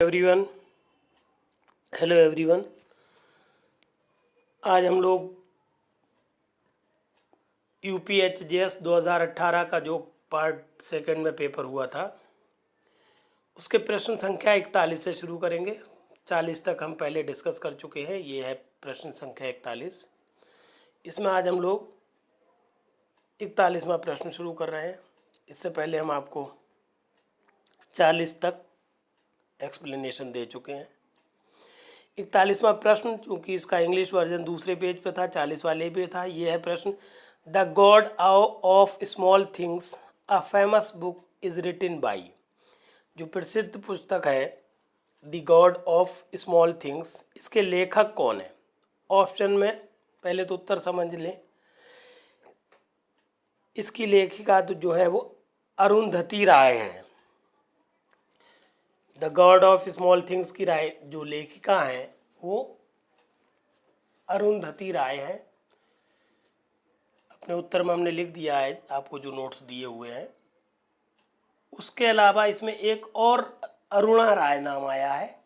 Everyone, hello everyone. आज हम लोग UPHJS 2018 का जो पार्ट सेकंड में पेपर हुआ था उसके प्रश्न संख्या 41 से शुरू करेंगे। 40 तक हम पहले डिस्कस कर चुके हैं। ये है प्रश्न संख्या 41। इसमें आज हम लोग 41वां प्रश्न शुरू कर रहे हैं। इससे पहले हम आपको 40 तक एक्सप्लेनेशन दे चुके हैं। 41वां प्रश्न, चूँकि इसका इंग्लिश वर्जन दूसरे पेज पे था, 40 वाले पे था। ये है प्रश्न, the God of Small Things a famous book is written by. जो प्रसिद्ध पुस्तक है the God of Small Things, इसके लेखक कौन है? ऑप्शन में पहले तो उत्तर समझ लें। इसकी लेखिका तो जो है वो अरुंधति राय हैं। The God of Small things की राय जो लेखिका हैं वो अरुंधति राय है। अपने उत्तर में हमने लिख दिया है आपको जो नोट्स दिए हुए हैं। उसके अलावा इसमें एक और अरुणा राय नाम आया है।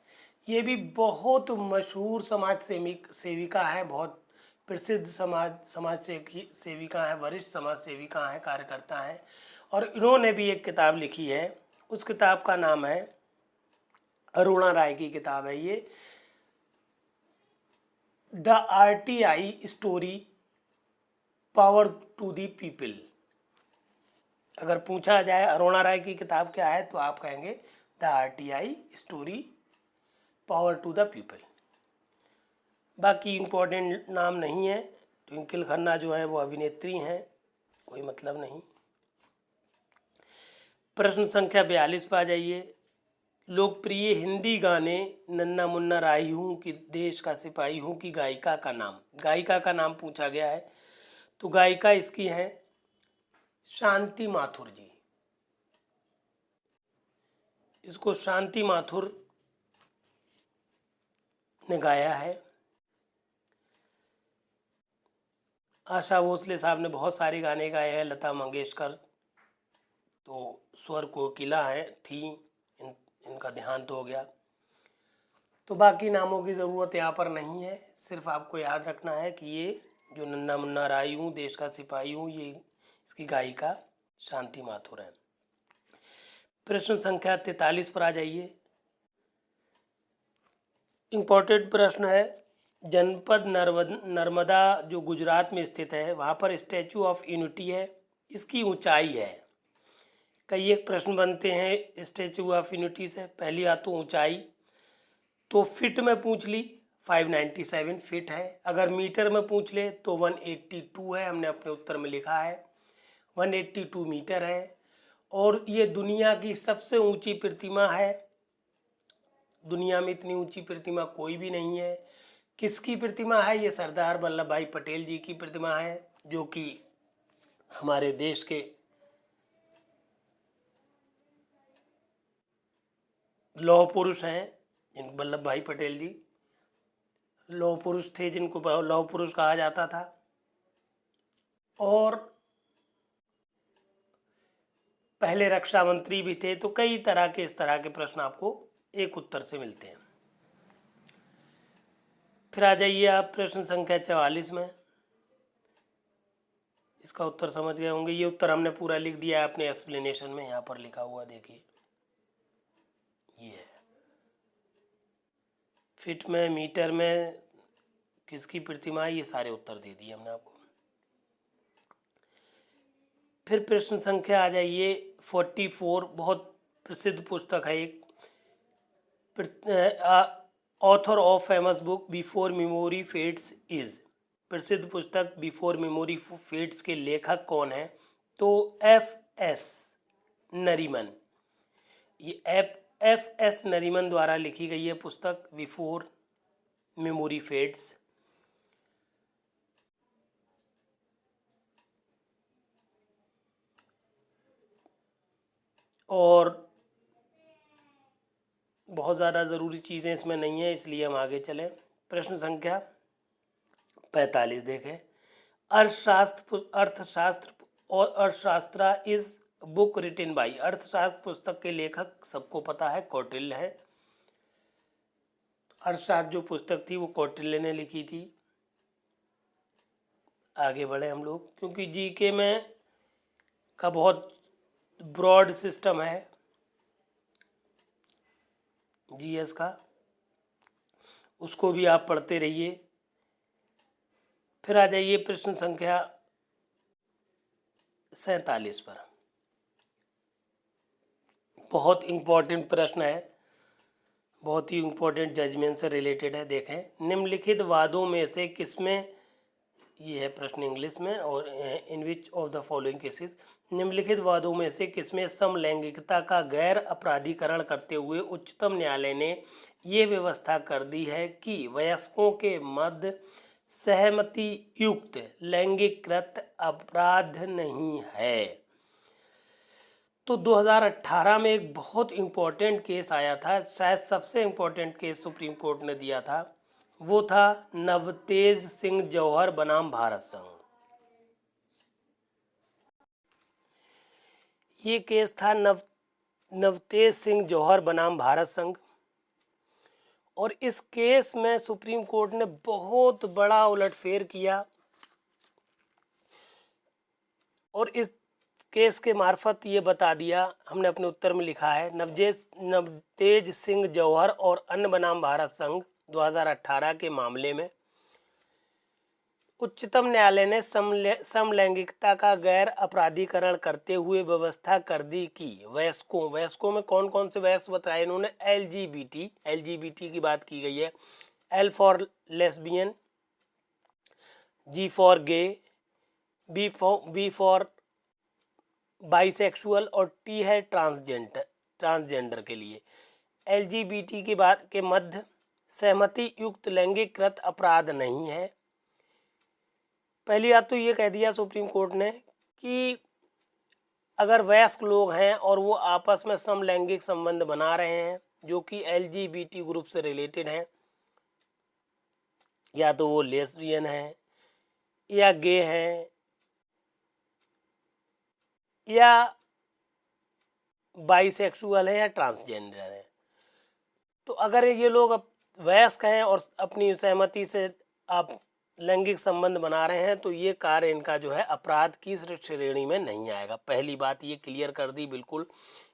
ये भी बहुत मशहूर समाज सेविका है, बहुत प्रसिद्ध समाज सेविका है, वरिष्ठ समाज सेविका है, कार्यकर्ता है। और इन्होंने भी एक किताब लिखी है। उस किताब का नाम है, अरुणा राय की किताब है ये, the RTI story power to the people. अगर पूछा जाए अरुणा राय की किताब क्या है तो आप कहेंगे the RTI story power to the people. बाकी इम्पोर्टेंट नाम नहीं है। ट्विंकल खन्ना जो है वो अभिनेत्री हैं, कोई मतलब नहीं। प्रश्न संख्या 42 पर आ जाइए। लोकप्रिय हिंदी गाने नन्ना मुन्ना राही हूँ कि देश का सिपाही हूँ की गायिका का नाम पूछा गया है। तो गायिका इसकी है शांति माथुर जी। इसको शांति माथुर ने गाया है। आशा भोसले साहब ने बहुत सारे गाने गाए हैं। लता मंगेशकर तो स्वर कोकिला है थी, इनका देहांत हो गया। तो बाकी नामों की ज़रूरत यहाँ पर नहीं है। सिर्फ आपको याद रखना है कि ये जो नन्ना मुन्ना राही हूँ, देश का सिपाही हूँ, ये इसकी गायिका शांति माथुर है। प्रश्न संख्या 43 पर आ जाइए। इम्पोर्टेंट प्रश्न है, जनपद नर्मदा जो गुजरात में स्थित है वहाँ पर स्टैचू ऑफ यूनिटी है, इसकी ऊंचाई है। कई एक प्रश्न बनते हैं स्टैचू ऑफ यूनिटी से। पहली बात तो ऊंचाई, तो फिट में पूछ ली 597 फिट है। अगर मीटर में पूछ ले तो 182 है, हमने अपने उत्तर में लिखा है 182 मीटर है। और ये दुनिया की सबसे ऊंची प्रतिमा है। दुनिया में इतनी ऊंची प्रतिमा कोई भी नहीं है। किसकी प्रतिमा है? ये सरदार वल्लभ भाई पटेल जी की प्रतिमा है, जो कि हमारे देश के लौह पुरुष हैं। वल्लभ भाई पटेल जी लौह पुरुष थे, जिनको लौह पुरुष कहा जाता था। और पहले रक्षा मंत्री भी थे। तो कई तरह के इस तरह के प्रश्न आपको एक उत्तर से मिलते हैं। फिर आ जाइए आप प्रश्न संख्या 44 में। इसका उत्तर समझ गए होंगे। ये उत्तर हमने पूरा लिख दिया है अपने एक्सप्लेनेशन में, यहाँ पर लिखा हुआ देखिए। ये है फिट में, मीटर में, किसकी प्रतिमा है, ये सारे उत्तर दे दिए हमने आपको। फिर प्रश्न संख्या आ जाइए 44। बहुत प्रसिद्ध पुस्तक है एक, author of famous book before memory fades is. प्रसिद्ध पुस्तक बिफोर मेमोरी फेड्स के लेखक कौन है? तो FS नरीमन। ये FS नरीमन द्वारा लिखी गई है पुस्तक बिफोर मेमोरी फेड्स। और बहुत ज़्यादा ज़रूरी चीज़ें इसमें नहीं है, इसलिए हम आगे चलें। प्रश्न संख्या 45 देखें। अर्थशास्त्र इज बुक रिटन बाई। अर्थशास्त्र पुस्तक के लेखक सबको पता है, कौटिल्य है। अर्थशास्त्र जो पुस्तक थी वो कौटिल्य ने लिखी थी। आगे बढ़े हम लोग, क्योंकि जीके में का बहुत ब्रॉड सिस्टम है जीएस का, उसको भी आप पढ़ते रहिए। फिर आ जाइए प्रश्न संख्या 47 पर। बहुत इम्पोर्टेंट प्रश्न है, बहुत ही इम्पोर्टेंट जजमेंट से रिलेटेड है। देखें, निम्नलिखित वादों में से किसमें, ये है प्रश्न इंग्लिश में, और in which of the following cases, निम्नलिखित वादों में से किसमें समलैंगिकता का गैर अपराधीकरण करते हुए उच्चतम न्यायालय ने ये व्यवस्था कर दी है कि वयस्कों के मध्य सहमति युक्त लैंगिकृत अपराध नहीं है। तो 2018 में एक बहुत इम्पोर्टेंट केस आया था, शायद सबसे इम्पोर्टेंट केस सुप्रीम कोर्ट ने दिया था, वो था नवतेज सिंह जौहर बनाम भारत संघ। ये केस था नवतेज सिंह जौहर बनाम भारत संघ, और इस केस में सुप्रीम कोर्ट ने बहुत बड़ा उलटफेर किया, और इस केस के मार्फत ये बता दिया, हमने अपने उत्तर में लिखा है, नवतेज सिंह जौहर और अन्य बनाम भारत संघ 2018 के मामले में उच्चतम न्यायालय ने समलैंगिकता का गैर अपराधीकरण करते हुए व्यवस्था कर दी कि वयस्कों में कौन कौन से वयस्क बताए इन्होंने, एलजीबीटी की बात की गई है, L for lesbian, G for gay, B for bisexual, और टी है ट्रांसजेंडर के लिए। एलजीबीटी की बात के मध्य सहमति युक्त लैंगिकृत अपराध नहीं है। पहली बात तो ये कह दिया सुप्रीम कोर्ट ने कि अगर वयस्क लोग हैं और वो आपस में समलैंगिक संबंध बना रहे हैं जो कि एलजीबीटी ग्रुप से रिलेटेड हैं, या तो वो लेस्बियन है या गे हैं या बाइसेक्सुअल है या ट्रांसजेंडर है, तो अगर ये लोग वयस्क हैं और अपनी सहमति से आप लैंगिक संबंध बना रहे हैं तो ये कार्य इनका जो है अपराध की श्रेणी में नहीं आएगा। पहली बात ये क्लियर कर दी बिल्कुल,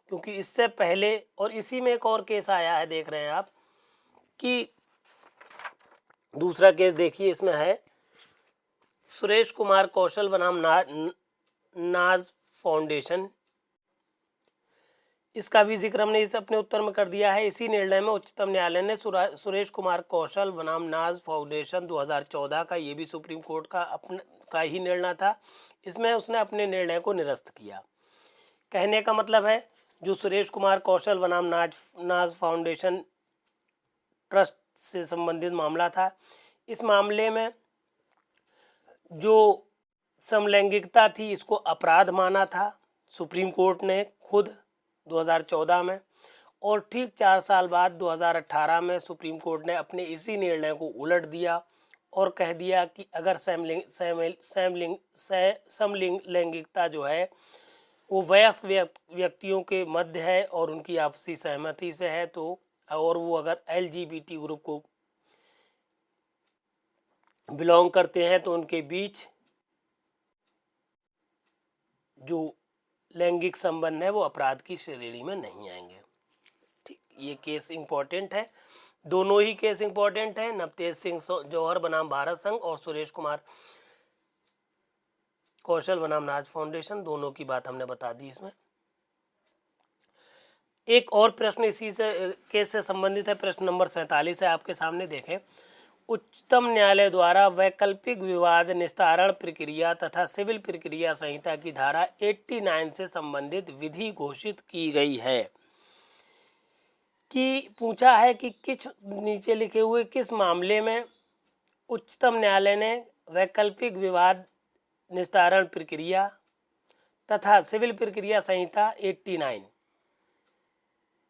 क्योंकि इससे पहले और इसी में एक और केस आया है, देख रहे हैं आप कि दूसरा केस देखिए, इसमें है सुरेश कुमार कौशल बनाम नाज फाउंडेशन। इसका भी जिक्र हमने इस अपने उत्तर में कर दिया है। इसी निर्णय में उच्चतम न्यायालय ने सुरेश कुमार कौशल बनाम नाज फाउंडेशन 2014 का, ये भी सुप्रीम कोर्ट का ही निर्णय था, इसमें उसने अपने निर्णय को निरस्त किया। कहने का मतलब है जो सुरेश कुमार कौशल बनाम नाज फाउंडेशन ट्रस्ट से संबंधित मामला था, इस मामले में जो समलैंगिकता थी इसको अपराध माना था सुप्रीम कोर्ट ने खुद 2014 में, और ठीक 4 साल बाद 2018 में सुप्रीम कोर्ट ने अपने इसी निर्णय को उलट दिया और कह दिया कि अगर समलैंगिकता जो है वो वयस्क व्यक्तियों के मध्य है और उनकी आपसी सहमति से है, तो और वो अगर एलजीबीटी ग्रुप को बिलोंग करते हैं तो उनके बीच जो लैंगिक संबंध है वो अपराध की श्रेणी में नहीं आएंगे। ठीक, ये केस इंपॉर्टेंट है, दोनों ही केस इंपॉर्टेंट है, नवतेज सिंह जौहर बनाम भारत संघ और सुरेश कुमार कौशल बनाम नाज फाउंडेशन, दोनों की बात हमने बता दी। इसमें एक और प्रश्न इसी से केस से संबंधित है, प्रश्न नंबर 47 है आपके सामने। देखें, उच्चतम न्यायालय द्वारा वैकल्पिक विवाद निस्तारण प्रक्रिया तथा सिविल प्रक्रिया संहिता की धारा 89 से संबंधित विधि घोषित की गई है कि पूछा है कि किस नीचे लिखे हुए किस मामले में उच्चतम न्यायालय ने वैकल्पिक विवाद निस्तारण प्रक्रिया तथा सिविल प्रक्रिया संहिता 89,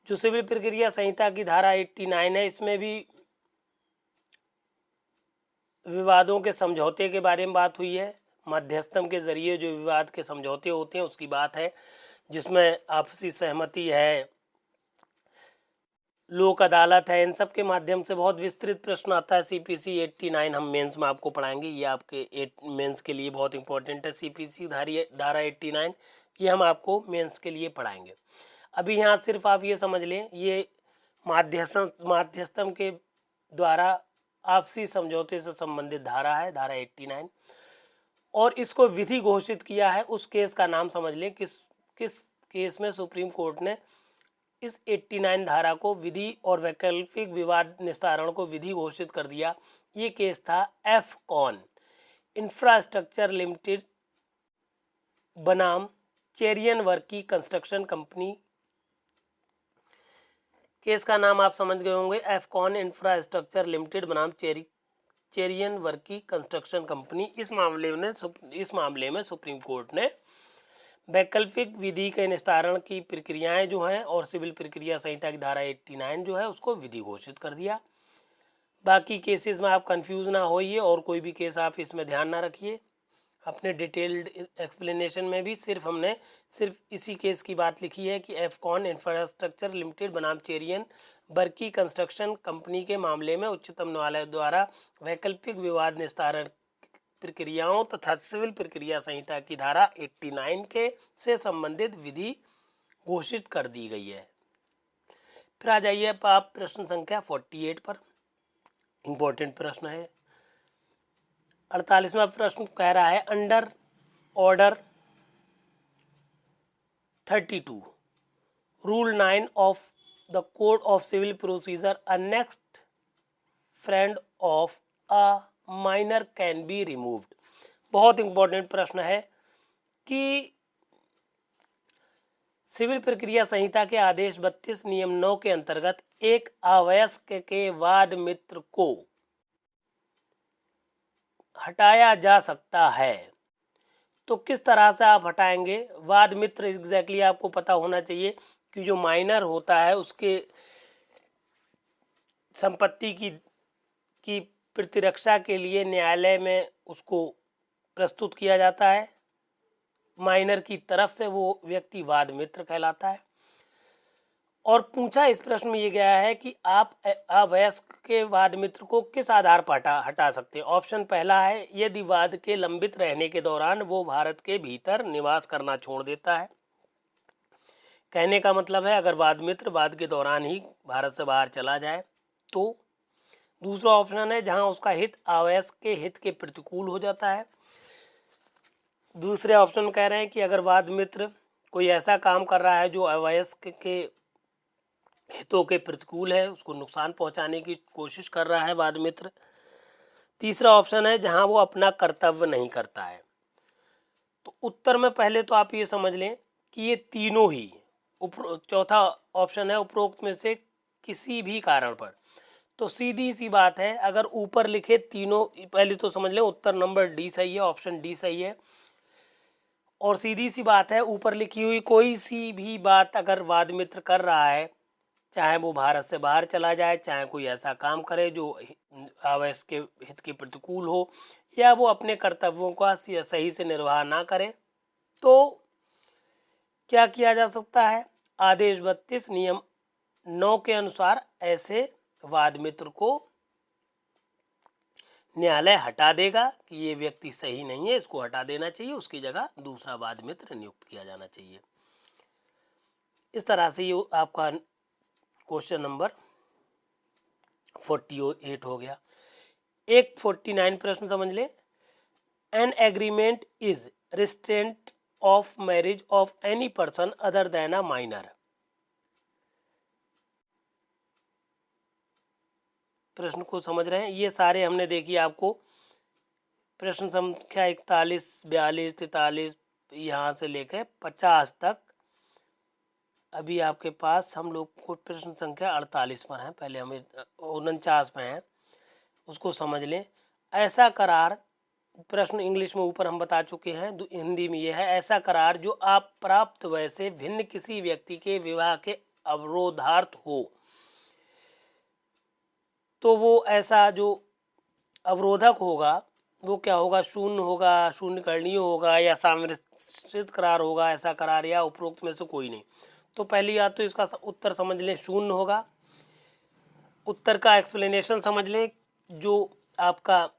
जो सिविल प्रक्रिया संहिता की धारा 89 है, इसमें भी विवादों के समझौते के बारे में बात हुई है। मध्यस्थम के जरिए जो विवाद के समझौते होते हैं उसकी बात है, जिसमें आपसी सहमति है लोक अदालत है, इन सब के माध्यम से बहुत विस्तृत प्रश्न आता है। CPC 89 हम मेंस में आपको पढ़ाएंगे, ये आपके मेंस के लिए बहुत इंपॉर्टेंट है। CPC धारा 89 ये हम आपको मेंस के लिए पढ़ाएंगे। अभी यहाँ सिर्फ आप ये समझ लें, ये माध्यस्थम के द्वारा आपसी समझौते से संबंधित धारा है, धारा 89, और इसको विधि घोषित किया है। उस केस का नाम समझ लें, किस किस केस में सुप्रीम कोर्ट ने इस 89 धारा को विधि और वैकल्पिक विवाद निस्तारण को विधि घोषित कर दिया। ये केस था एफकॉन इंफ्रास्ट्रक्चर लिमिटेड बनाम Cherian Varkey construction company. Case का नाम आप समझ गए होंगे, एफकॉन इंफ्रास्ट्रक्चर लिमिटेड बनाम चेरियन वर्की कंस्ट्रक्शन कंपनी। इस मामले में सुप्रीम कोर्ट ने वैकल्पिक विधि के निस्तारण की प्रक्रियाएं जो हैं और सिविल प्रक्रिया संहिता की धारा 89 जो है उसको विधि घोषित कर दिया। बाकी केसेस में आप कंफ्यूज ना होइए, और कोई भी केस आप इसमें ध्यान ना रखिए। अपने डिटेल्ड एक्सप्लेनेशन में भी हमने सिर्फ इसी केस की बात लिखी है कि एफकॉन इंफ्रास्ट्रक्चर लिमिटेड बनाम चेरियन वर्की कंस्ट्रक्शन कंपनी के मामले में उच्चतम न्यायालय द्वारा वैकल्पिक विवाद निस्तारण प्रक्रियाओं तथा सिविल प्रक्रिया संहिता की धारा 89 के से संबंधित विधि घोषित कर दी गई है। फिर आ जाइए आप प्रश्न संख्या 48 पर। इंपॉर्टेंट प्रश्न है। 48वां प्रश्न कह रहा है, under order 32 rule 9 of the code of civil procedure a next friend of a minor can be removed. बहुत इंपॉर्टेंट प्रश्न है कि सिविल प्रक्रिया संहिता के आदेश 32 नियम 9 के अंतर्गत एक अवयस्क के वाद मित्र को हटाया जा सकता है। तो किस तरह से आप हटाएंगे वाद मित्र? एग्जैक्टली आपको पता होना चाहिए कि जो माइनर होता है उसके संपत्ति की प्रतिरक्षा के लिए न्यायालय में उसको प्रस्तुत किया जाता है। माइनर की तरफ से वो व्यक्ति वाद मित्र कहलाता है। और पूछा इस प्रश्न में ये गया है कि आप अवयस्क के वाद मित्र को किस आधार पर हटा सकते हैं। ऑप्शन पहला है, यदि वाद के लंबित रहने के दौरान वो भारत के भीतर निवास करना छोड़ देता है। कहने का मतलब है अगर वाद मित्र वाद के दौरान ही भारत से बाहर चला जाए तो। दूसरा ऑप्शन है जहां उसका हित अवयस्क के हित के प्रतिकूल हो जाता है। दूसरे ऑप्शन कह रहे हैं कि अगर वाद मित्र कोई ऐसा काम कर रहा है जो अवयस्क के हितों के प्रतिकूल है, उसको नुकसान पहुंचाने की कोशिश कर रहा है वाद मित्र। तीसरा ऑप्शन है जहां वो अपना कर्तव्य नहीं करता है। तो उत्तर में पहले तो आप ये समझ लें कि ये तीनों ही चौथा ऑप्शन है उपरोक्त में से किसी भी कारण पर। तो सीधी सी बात है, अगर ऊपर लिखे तीनों, पहले तो समझ लें उत्तर नंबर डी सही है, ऑप्शन डी सही है। और सीधी सी बात है, ऊपर लिखी हुई कोई सी भी बात अगर वाद मित्र कर रहा है, चाहे वो भारत से बाहर चला जाए, चाहे कोई ऐसा काम करे जो अवयस्क के हित के प्रतिकूल हो, या वो अपने कर्तव्यों का सही से निर्वाह ना करे, तो क्या किया जा सकता है? आदेश 32 नियम 9 के अनुसार ऐसे वाद मित्र को न्यायालय हटा देगा कि ये व्यक्ति सही नहीं है, इसको हटा देना चाहिए, उसकी जगह दूसरा वाद मित्र नियुक्त किया जाना चाहिए। इस तरह से ये आपका क्वेश्चन नंबर 48 हो गया। एक 49 प्रश्न समझ ले। An agreement is restraint of marriage of any person other than a minor. प्रश्न को समझ रहे हैं? ये सारे हमने देखी आपको प्रश्न संख्या 41, 42, 43 यहाँ से लेकर 50 तक। अभी आपके पास हम लोग को प्रश्न संख्या 48 पर है, पहले हमें 49 में है, उसको समझ लें। ऐसा करार, प्रश्न इंग्लिश में ऊपर हम बता चुके हैं, हिंदी में यह है, ऐसा करार जो अप्राप्त वय से भिन्न किसी व्यक्ति के विवाह के अवरोधार्थ हो, तो वो ऐसा जो अवरोधक होगा वो क्या होगा? शून्य होगा, शून्य करणीय होगा, या सामरित करार होगा, ऐसा करार, या उपरोक्त में से कोई नहीं। तो पहली बात तो इसका उत्तर समझ लें, शून्य होगा। उत्तर का एक्सप्लेनेशन समझ लें। जो आपका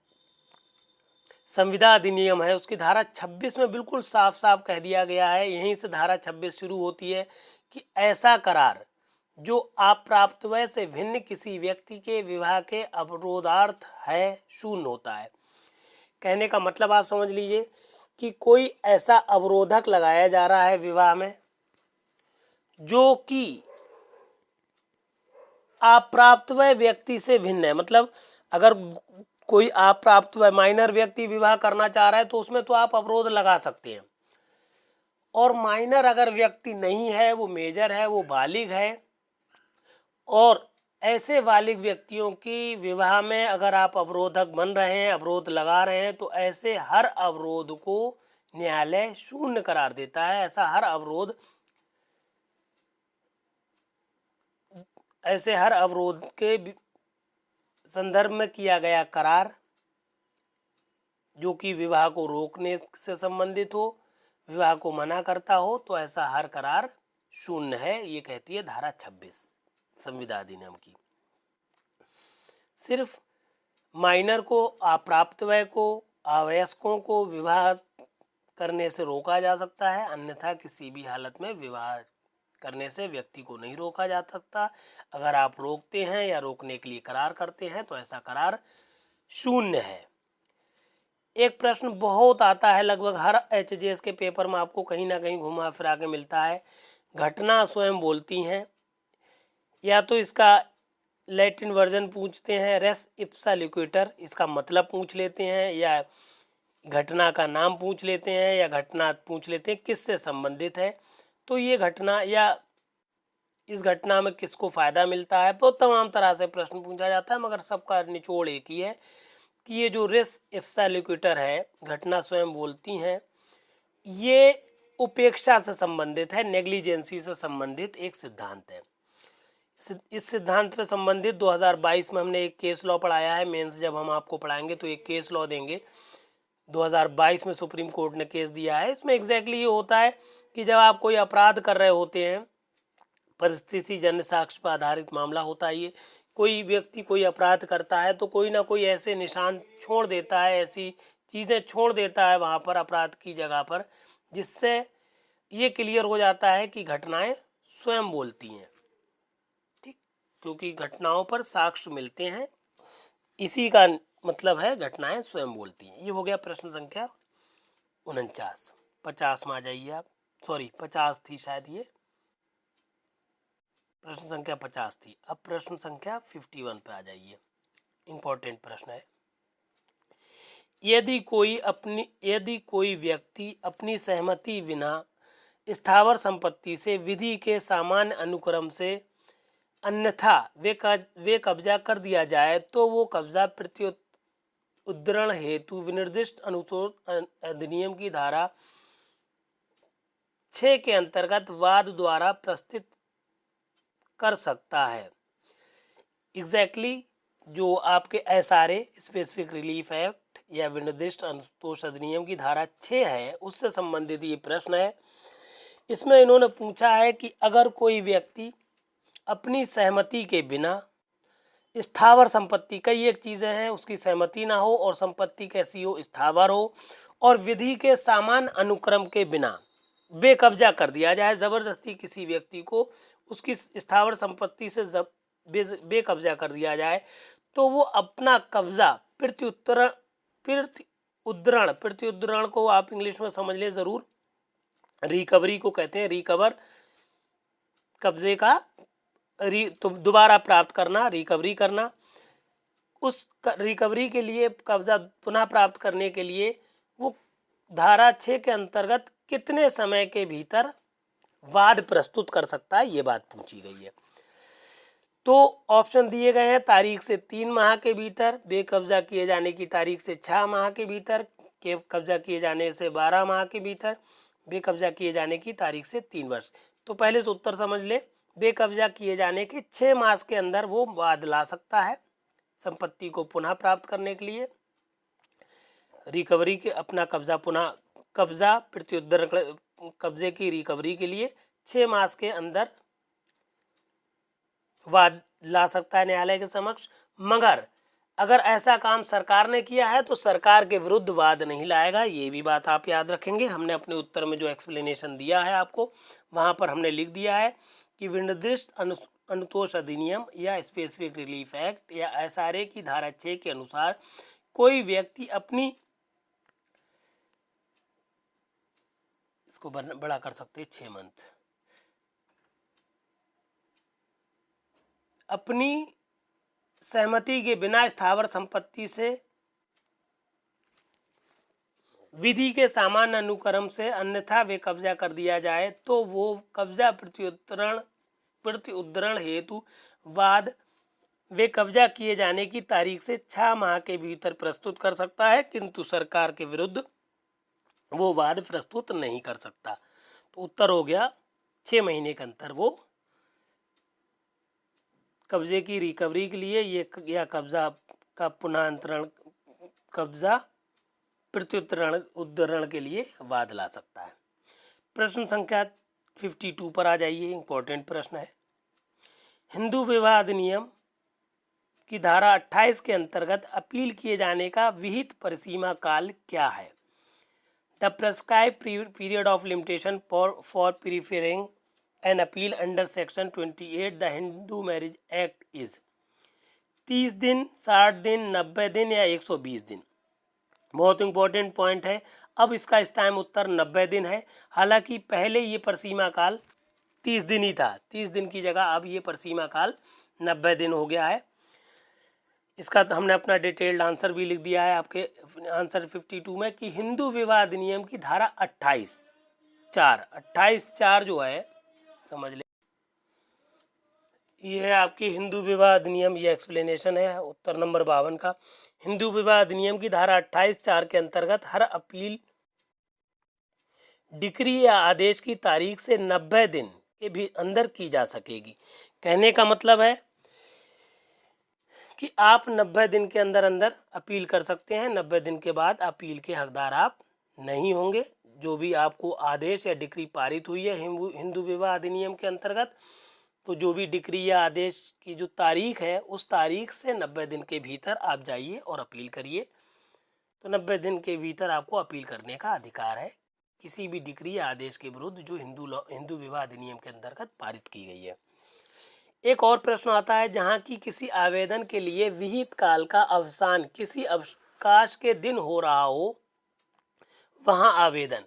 संविदा अधिनियम है उसकी धारा 26 में बिल्कुल साफ साफ कह दिया गया है, यहीं से धारा 26 शुरू होती है कि ऐसा करार जो अप्राप्तव्य से भिन्न किसी व्यक्ति के विवाह के अवरोधार्थ है शून्य होता है। कहने का मतलब आप समझ लीजिए कि कोई ऐसा अवरोधक लगाया जा रहा है विवाह में जो कि अप्राप्तव्य व्यक्ति से भिन्न है। मतलब अगर कोई अप्राप्तव्य माइनर व्यक्ति विवाह करना चाह रहा है तो उसमें तो आप अवरोध लगा सकते हैं, और माइनर अगर व्यक्ति नहीं है, वो मेजर है, वो बालिग है, और ऐसे बालिग व्यक्तियों की विवाह में अगर आप अवरोधक बन रहे हैं, अवरोध लगा रहे हैं, तो ऐसे हर अवरोध को न्यायालय शून्य करार देता है। ऐसे हर अवरोध के संदर्भ में किया गया करार जो कि विवाह को रोकने से संबंधित हो, विवाह को मना करता हो, तो ऐसा हर करार शून्य है, ये कहती है धारा 26 संविदा अधिनियम की। सिर्फ माइनर को, अप्राप्तवय को, अवयस्कों को विवाह करने से रोका जा सकता है, अन्यथा किसी भी हालत में विवाह करने से व्यक्ति को नहीं रोका जा सकता। अगर आप रोकते हैं या रोकने के लिए करार करते हैं तो ऐसा करार शून्य है। एक प्रश्न बहुत आता है, लगभग हर एचजीएस के पेपर में आपको कहीं ना कहीं घुमा फिरा के मिलता है, घटना स्वयं बोलती हैं, या तो इसका लैटिन वर्जन पूछते हैं रेस इप्सा लिक्विटर, इसका मतलब पूछ लेते हैं, या घटना का नाम पूछ लेते हैं, या घटना पूछ लेते हैं किससे संबंधित है। तो ये घटना या इस घटना में किसको फ़ायदा मिलता है, बहुत तमाम तरह से प्रश्न पूछा जाता है, मगर सबका निचोड़ एक ही है कि ये जो रेस इप्सा लिक्विटर है, घटना स्वयं बोलती हैं, ये उपेक्षा से संबंधित है, नेग्लिजेंसी से संबंधित एक सिद्धांत है। इस सिद्धांत पर संबंधित 2022 में हमने एक केस लॉ पढ़ाया है। मेंस जब हम आपको पढ़ाएंगे तो एक केस लॉ देंगे, 2022 में सुप्रीम कोर्ट ने केस दिया है। इसमें एग्जैक्टली ये होता है कि जब आप कोई अपराध कर रहे होते हैं, परिस्थिति जन्य साक्ष्य पर आधारित मामला होता है ये, कोई व्यक्ति कोई अपराध करता है तो कोई ना कोई ऐसे निशान छोड़ देता है, ऐसी चीज़ें छोड़ देता है वहाँ पर अपराध की जगह पर, जिससे ये क्लियर हो जाता है कि घटनाएं स्वयं बोलती हैं। ठीक, क्योंकि घटनाओं पर साक्ष्य मिलते हैं, इसी का मतलब है घटनाएं स्वयं बोलती हैं। ये हो गया प्रश्न संख्या 49। 50 में आ जाइए आप, सॉरी 50 थी शायद, ये प्रश्न संख्या 50 थी। अब प्रश्न संख्या 51 पे आ जाइए, इंपॉर्टेंट प्रश्न है। यदि कोई व्यक्ति अपनी सहमति बिना स्थावर संपत्ति से विधि के सामान्य अनुक्रम से अन्यथा वे कब्जा कर दिया जाए तो वो कब्जा प्रत्युद्रण हेतु विनिर्दिष्ट अनुच्छेद अधिनियम की धारा 6 के अंतर्गत वाद द्वारा प्रस्तुत कर सकता है। एग्जैक्टली जो आपके SRA स्पेसिफिक रिलीफ एक्ट या विनिर्दिष्ट अनुतोष अधिनियम की धारा 6 है, उससे संबंधित ये प्रश्न है। इसमें इन्होंने पूछा है कि अगर कोई व्यक्ति अपनी सहमति के बिना स्थावर संपत्ति, कई एक चीज़ें हैं, उसकी सहमति ना हो और संपत्ति कैसी हो, स्थावर हो, और विधि के सामान्य अनुक्रम के बिना बेकब्जा कर दिया जाए, ज़बरदस्ती किसी व्यक्ति को उसकी स्थावर संपत्ति से बेकब्जा कर दिया जाए, तो वो अपना कब्जा प्रत्युद्रण को आप इंग्लिश में समझ ले ज़रूर, रिकवरी को कहते हैं। रिकवर कब्जे का तो दोबारा प्राप्त करना, रिकवरी करना। उस रिकवरी के लिए, कब्जा पुनः प्राप्त करने के लिए वो धारा 6 के अंतर्गत कितने समय के भीतर वाद प्रस्तुत कर सकता है, ये बात पूछी गई है। तो ऑप्शन दिए गए हैं, तारीख से 3 माह के भीतर, बेकब्जा किए जाने की तारीख से 6 माह के भीतर, के कब्जा किए जाने से 12 माह के भीतर, बेकब्जा किए जाने की तारीख से 3 वर्ष। तो पहले से उत्तर समझ ले, बेकब्जा किए जाने के 6 मास के अंदर वो वाद ला सकता है संपत्ति को पुनः प्राप्त करने के लिए, रिकवरी के अपना कब्जा प्रत्युद्धार कब्जे की रिकवरी के लिए 6 मास के अंदर वाद ला सकता है न्यायालय के समक्ष, मगर अगर ऐसा काम सरकार ने किया है तो सरकार के विरुद्ध वाद नहीं लाएगा। ये भी बात आप याद रखेंगे। हमने अपने उत्तर में जो एक्सप्लेनेशन दिया है आपको, वहाँ पर हमने लिख दिया है कि विनिर्दिष्ट अनुतोष अधिनियम या स्पेसिफिक रिलीफ एक्ट या SRA की धारा 6 के अनुसार कोई व्यक्ति अपनी, इसको बड़ा कर सकते हैं 6 मंथ, अपनी सहमति के बिना स्थावर संपत्ति से विधि के सामान्य अनुक्रम से अन्यथा वे कब्जा कर दिया जाए तो वो कब्जा प्रत्युत्तरण हेतु वाद वे कब्जा किए जाने की तारीख से 6 माह के भीतर प्रस्तुत कर सकता है, किंतु सरकार के विरुद्ध वो वाद प्रस्तुत नहीं कर सकता। तो उत्तर हो गया 6 महीने के अंतर वो कब्जे की रिकवरी के लिए ये या कब्जा का पुनःअंतरण, कब्जा प्रत्युत्तरण के लिए वाद ला सकता है। प्रश्न संख्या 52 पर आ जाइए। इंपॉर्टेंट प्रश्न है। हिंदू विवाह अधिनियम की धारा 28 के अंतर्गत अपील किए जाने का विहित परिसीमा काल क्या है? The prescribed period of limitation for preferring an appeal under section 28 the Hindu marriage act is 30 दिन, 60 दिन, 90 दिन या 120 दिन। बहुत इंपॉर्टेंट पॉइंट है। अब इसका इस टाइम उत्तर 90 दिन है। हालांकि पहले ये परसीमा काल 30 दिन ही था, 30 दिन की जगह अब ये परसीमा काल 90 दिन हो गया है। इसका तो हमने अपना डिटेल्ड आंसर भी लिख दिया है आपके आंसर 52 में कि हिंदू विवाह अधिनियम की धारा 28(4) जो है, समझ ले, ये है आपकी हिंदू विवाह अधिनियम। ये एक्सप्लेनेशन है उत्तर नंबर 52 का। हिंदू विवाह अधिनियम की धारा 28(4) के अंतर्गत हर अपील डिक्री या आदेश की तारीख से 90 दिन के भी अंदर की जा सकेगी। कहने का मतलब है कि आप 90 दिन के अंदर अंदर अपील कर सकते हैं। 90 दिन के बाद अपील के हकदार आप नहीं होंगे। जो भी आपको आदेश या डिक्री पारित हुई है हिंदू विवाह अधिनियम के अंतर्गत, तो जो भी डिक्री या आदेश की जो तारीख है उस तारीख से 90 दिन के भीतर आप जाइए और अपील करिए। तो 90 दिन के भीतर आपको अपील करने का अधिकार है किसी भी डिक्री या आदेश के विरुद्ध जो हिंदू विवाह अधिनियम के अंतर्गत पारित की गई है। एक और प्रश्न आता है, जहां की किसी आवेदन के लिए विहित काल का अवसान किसी अवकाश के दिन हो रहा हो, वहां आवेदन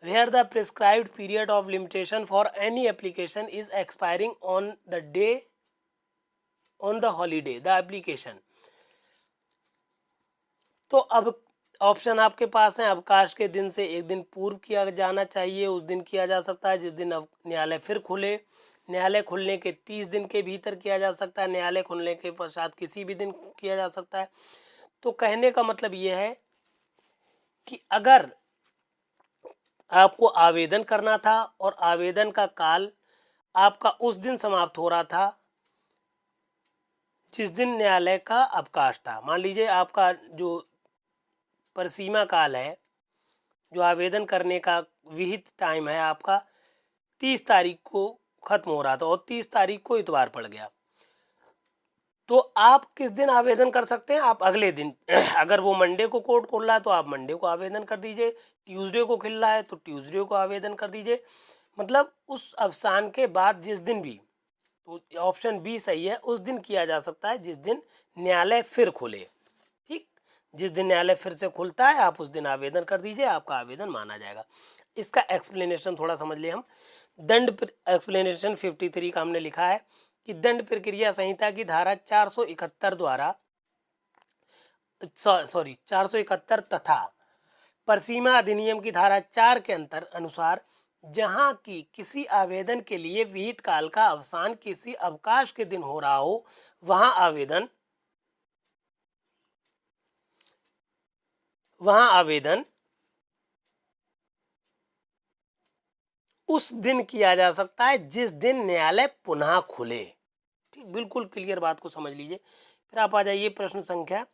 where the prescribed period of limitation for any application is expiring on the day on the holiday the application। तो अब ऑप्शन आपके पास है। अवकाश के दिन से एक दिन पूर्व किया जाना चाहिए, उस दिन किया जा सकता है जिस दिन न्यायालय फिर खुले, न्यायालय खुलने के 30 दिन के भीतर किया जा सकता है, न्यायालय खुलने के पश्चात किसी भी दिन किया जा सकता है। तो कहने का मतलब ये है कि अगर आपको आवेदन करना था और आवेदन का काल आपका उस दिन समाप्त हो रहा था जिस दिन न्यायालय का अवकाश था, मान लीजिए आपका जो परसीमा काल है, जो आवेदन करने का विहित टाइम है आपका 30 तारीख को खत्म हो रहा था और 30 तारीख को इतवार पड़ गया, तो आप किस दिन आवेदन कर सकते हैं? आप अगले दिन अगर वो मंडे को कोर्ट खोल रहा है तो आप मंडे को आवेदन कर दीजिए, ट्यूसडे को खुल रहा है तो ट्यूसडे को आवेदन कर दीजिए। मतलब उस अवसान के बाद जिस दिन भी, तो ऑप्शन बी सही है, उस दिन किया जा सकता है जिस दिन न्यायालय फिर खुले। ठीक, जिस दिन न्यायालय फिर से खुलता है आप उस दिन आवेदन कर दीजिए, आपका आवेदन माना जाएगा। इसका एक्सप्लेनेशन थोड़ा समझ लिए हम। दंड एक्सप्लेनेशन 53 का हमने लिखा है कि दंड प्रक्रिया संहिता की धारा 471 द्वारा 471 तथा परसीमा अधिनियम की धारा 4 के अनुसार जहां की किसी आवेदन के लिए विहित काल का अवसान किसी अवकाश के दिन हो रहा हो, वहां आवेदन उस दिन किया जा सकता है जिस दिन न्यायालय पुनः खुले। ठीक, बिल्कुल क्लियर बात को समझ लीजिए। फिर आप आ जाइए प्रश्न संख्या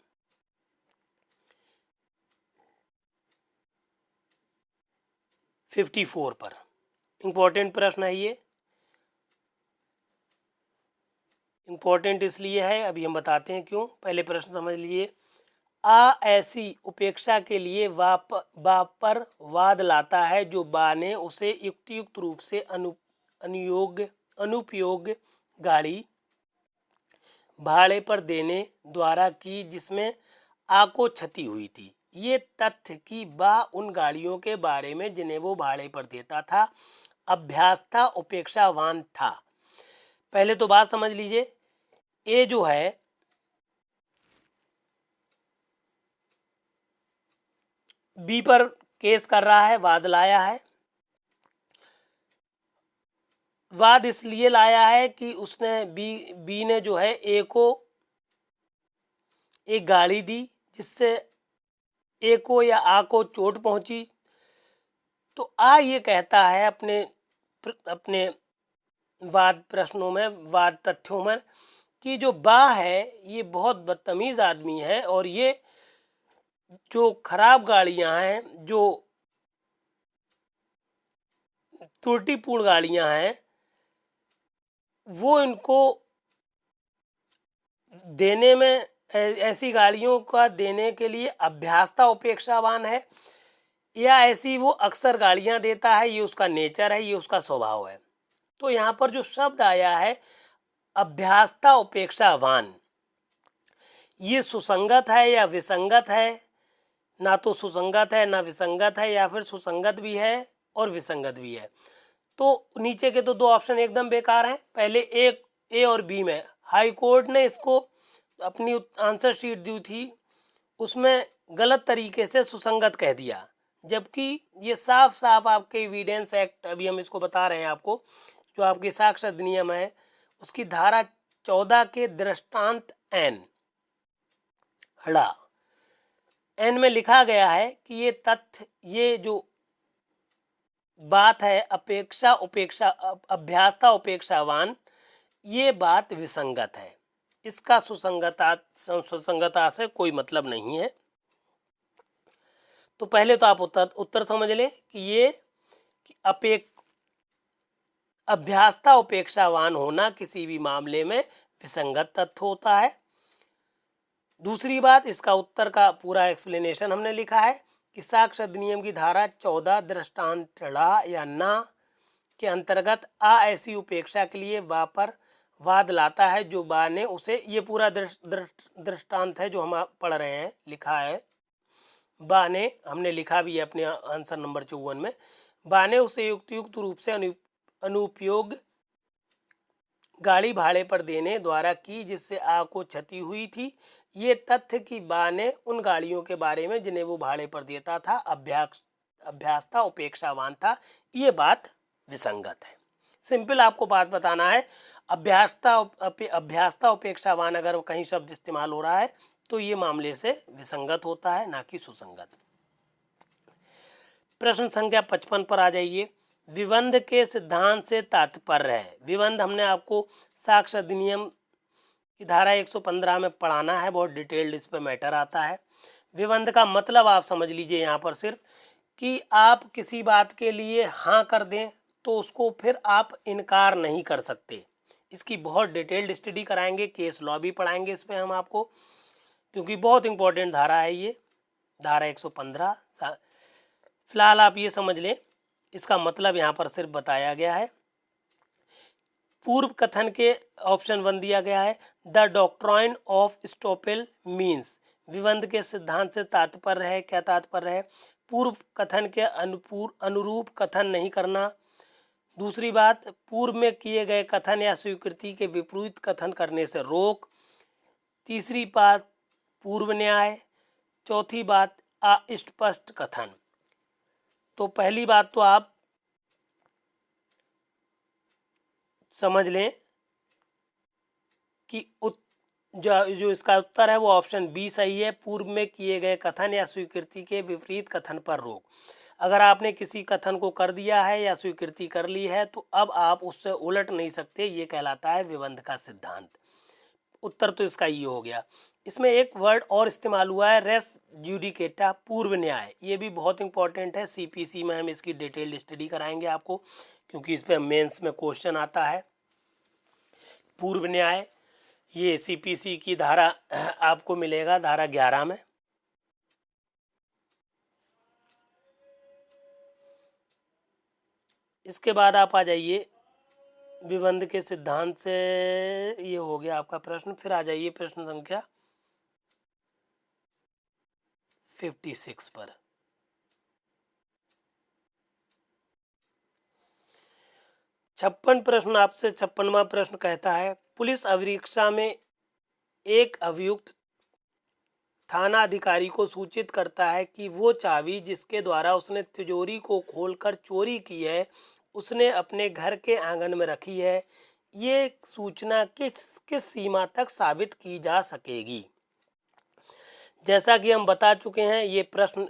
54 पर। इंपॉर्टेंट प्रश्न है ये। इम्पोर्टेंट इसलिए है, अभी हम बताते हैं क्यों। पहले प्रश्न समझ लीजिए। आ ऐसी उपेक्षा के लिए बा पर वाद लाता है जो बा ने उसे युक्तियुक्त रूप से अनुपयोग गाड़ी भाड़े पर देने द्वारा की जिसमें आ को क्षति हुई थी। ये तथ्य कि बा उन गाड़ियों के बारे में जिन्हें वो भाड़े पर देता था अभ्यास उपेक्षावान था। पहले तो बात समझ लीजिए, ए जो है बी पर केस कर रहा है, वाद लाया है। वाद इसलिए लाया है कि उसने बी ने जो है ए को एक गाड़ी दी जिससे ए को या आ को चोट पहुंची। तो आ ये कहता है अपने वाद प्रश्नों में, वाद तथ्यों में, कि जो बा है ये बहुत बदतमीज आदमी है और ये जो खराब गाड़ियां हैं, जो त्रुटिपूर्ण गाड़ियां हैं, वो इनको देने में ऐसी गाड़ियों का देने के लिए अभ्यासता उपेक्षावान है, या ऐसी वो अक्सर गाड़ियां देता है, ये उसका नेचर है, ये उसका स्वभाव है। तो यहाँ पर जो शब्द आया है अभ्यासता उपेक्षावान, ये सुसंगत है या विसंगत है? ना तो सुसंगत है ना विसंगत है, या फिर सुसंगत भी है और विसंगत भी है। तो नीचे के तो दो ऑप्शन एकदम बेकार हैं। पहले ए और बी में हाई कोर्ट ने इसको अपनी आंसर शीट दी थी, उसमें गलत तरीके से सुसंगत कह दिया, जबकि ये साफ साफ आपके एविडेंस एक्ट, अभी हम इसको बता रहे हैं आपको, जो आपकी साक्ष्य अधिनियम है उसकी धारा 14 के दृष्टांत एन हड़ा एन में लिखा गया है कि ये तथ्य, ये जो बात है अभ्यासता उपेक्षावान, ये बात विसंगत है, इसका सुसंगता से कोई मतलब नहीं है। तो पहले तो आप उत्तर समझ लें कि ये अभ्यासता उपेक्षावान होना किसी भी मामले में विसंगत तथ्य होता है। दूसरी बात, इसका उत्तर का पूरा एक्सप्लेनेशन हमने लिखा है कि साक्ष्य अधिनियम की धारा 14 दृष्टांत या ना के अंतर्गत आ ऐसी उपेक्षा के लिए बा पर वाद लाता है जो बा ने उसे, ये पूरा दृष्टांत है जो हम पढ़ रहे हैं, लिखा है बा ने, हमने लिखा भी है अपने आंसर नंबर 54 में, बा ने उसे युक्त रूप से अनुपयोग गाड़ी भाड़े पर देने द्वारा की जिससे आ को क्षति हुई थी। ये तथ्य कि बा ने उन गाड़ियों के बारे में जिन्हें वो भाड़े पर देता था अभ्यासता उपेक्षावान था, ये बात विसंगत है। सिंपल आपको बात बताना है, अभ्यासता उपेक्षावान अगर कहीं शब्द इस्तेमाल हो रहा है तो ये मामले से विसंगत होता है, ना कि सुसंगत। प्रश्न संख्या 55 पर आ जाइए। विबंध के सिद्धांत से तात्पर्य है। विबंध हमने आपको साक्ष्य अधिनियम की धारा 115 में पढ़ाना है, बहुत डिटेल्ड इस पर मैटर आता है। विबंध का मतलब आप समझ लीजिए यहाँ पर सिर्फ कि आप किसी बात के लिए हाँ कर दें तो उसको फिर आप इनकार नहीं कर सकते। इसकी बहुत डिटेल्ड स्टडी कराएंगे, केस लॉ भी पढ़ाएंगे इस पर हम आपको, क्योंकि बहुत इंपॉर्टेंट धारा है ये, धारा 115। फिलहाल आप ये समझ लें, इसका मतलब यहाँ पर सिर्फ बताया गया है। पूर्व कथन के ऑप्शन 1 दिया गया है, the doctrine of estoppel means, विबंध के सिद्धांत से तात्पर्य है, क्या तात्पर्य है? पूर्व कथन के अनुरूप कथन नहीं करना। दूसरी बात, पूर्व में किए गए कथन या स्वीकृति के विपरीत कथन करने से रोक। तीसरी बात, पूर्व न्याय। चौथी बात, अस्पष्ट कथन। तो पहली बात तो आप समझ लें कि जो इसका उत्तर है वो ऑप्शन बी सही है, पूर्व में किए गए कथन या स्वीकृति के विपरीत कथन पर रोक। अगर आपने किसी कथन को कर दिया है या स्वीकृति कर ली है तो अब आप उससे उलट नहीं सकते, ये कहलाता है विबंध का सिद्धांत। उत्तर तो इसका ये हो गया। इसमें एक वर्ड और इस्तेमाल हुआ है, रेस ज्यूडिकेटा, पूर्व न्याय। ये भी बहुत इंपॉर्टेंट है, सीपीसी में हम इसकी डिटेल्ड स्टडी कराएंगे आपको, क्योंकि इस पर मेंस में क्वेश्चन आता है। पूर्व न्याय, ये सीपीसी की धारा आपको मिलेगा धारा 11 में। इसके बाद आप आ जाइए विबंध के सिद्धांत से, ये हो गया आपका प्रश्न। फिर आ जाइए प्रश्न संख्या 56 पर। 56 प्रश्न आपसे 56वां प्रश्न कहता है, पुलिस अभिरक्षा में एक अभियुक्त थाना अधिकारी को सूचित करता है कि वो चाबी जिसके द्वारा उसने तिजोरी को खोलकर चोरी की है उसने अपने घर के आंगन में रखी है। ये सूचना किस किस सीमा तक साबित की जा सकेगी? जैसा कि हम बता चुके हैं, ये प्रश्न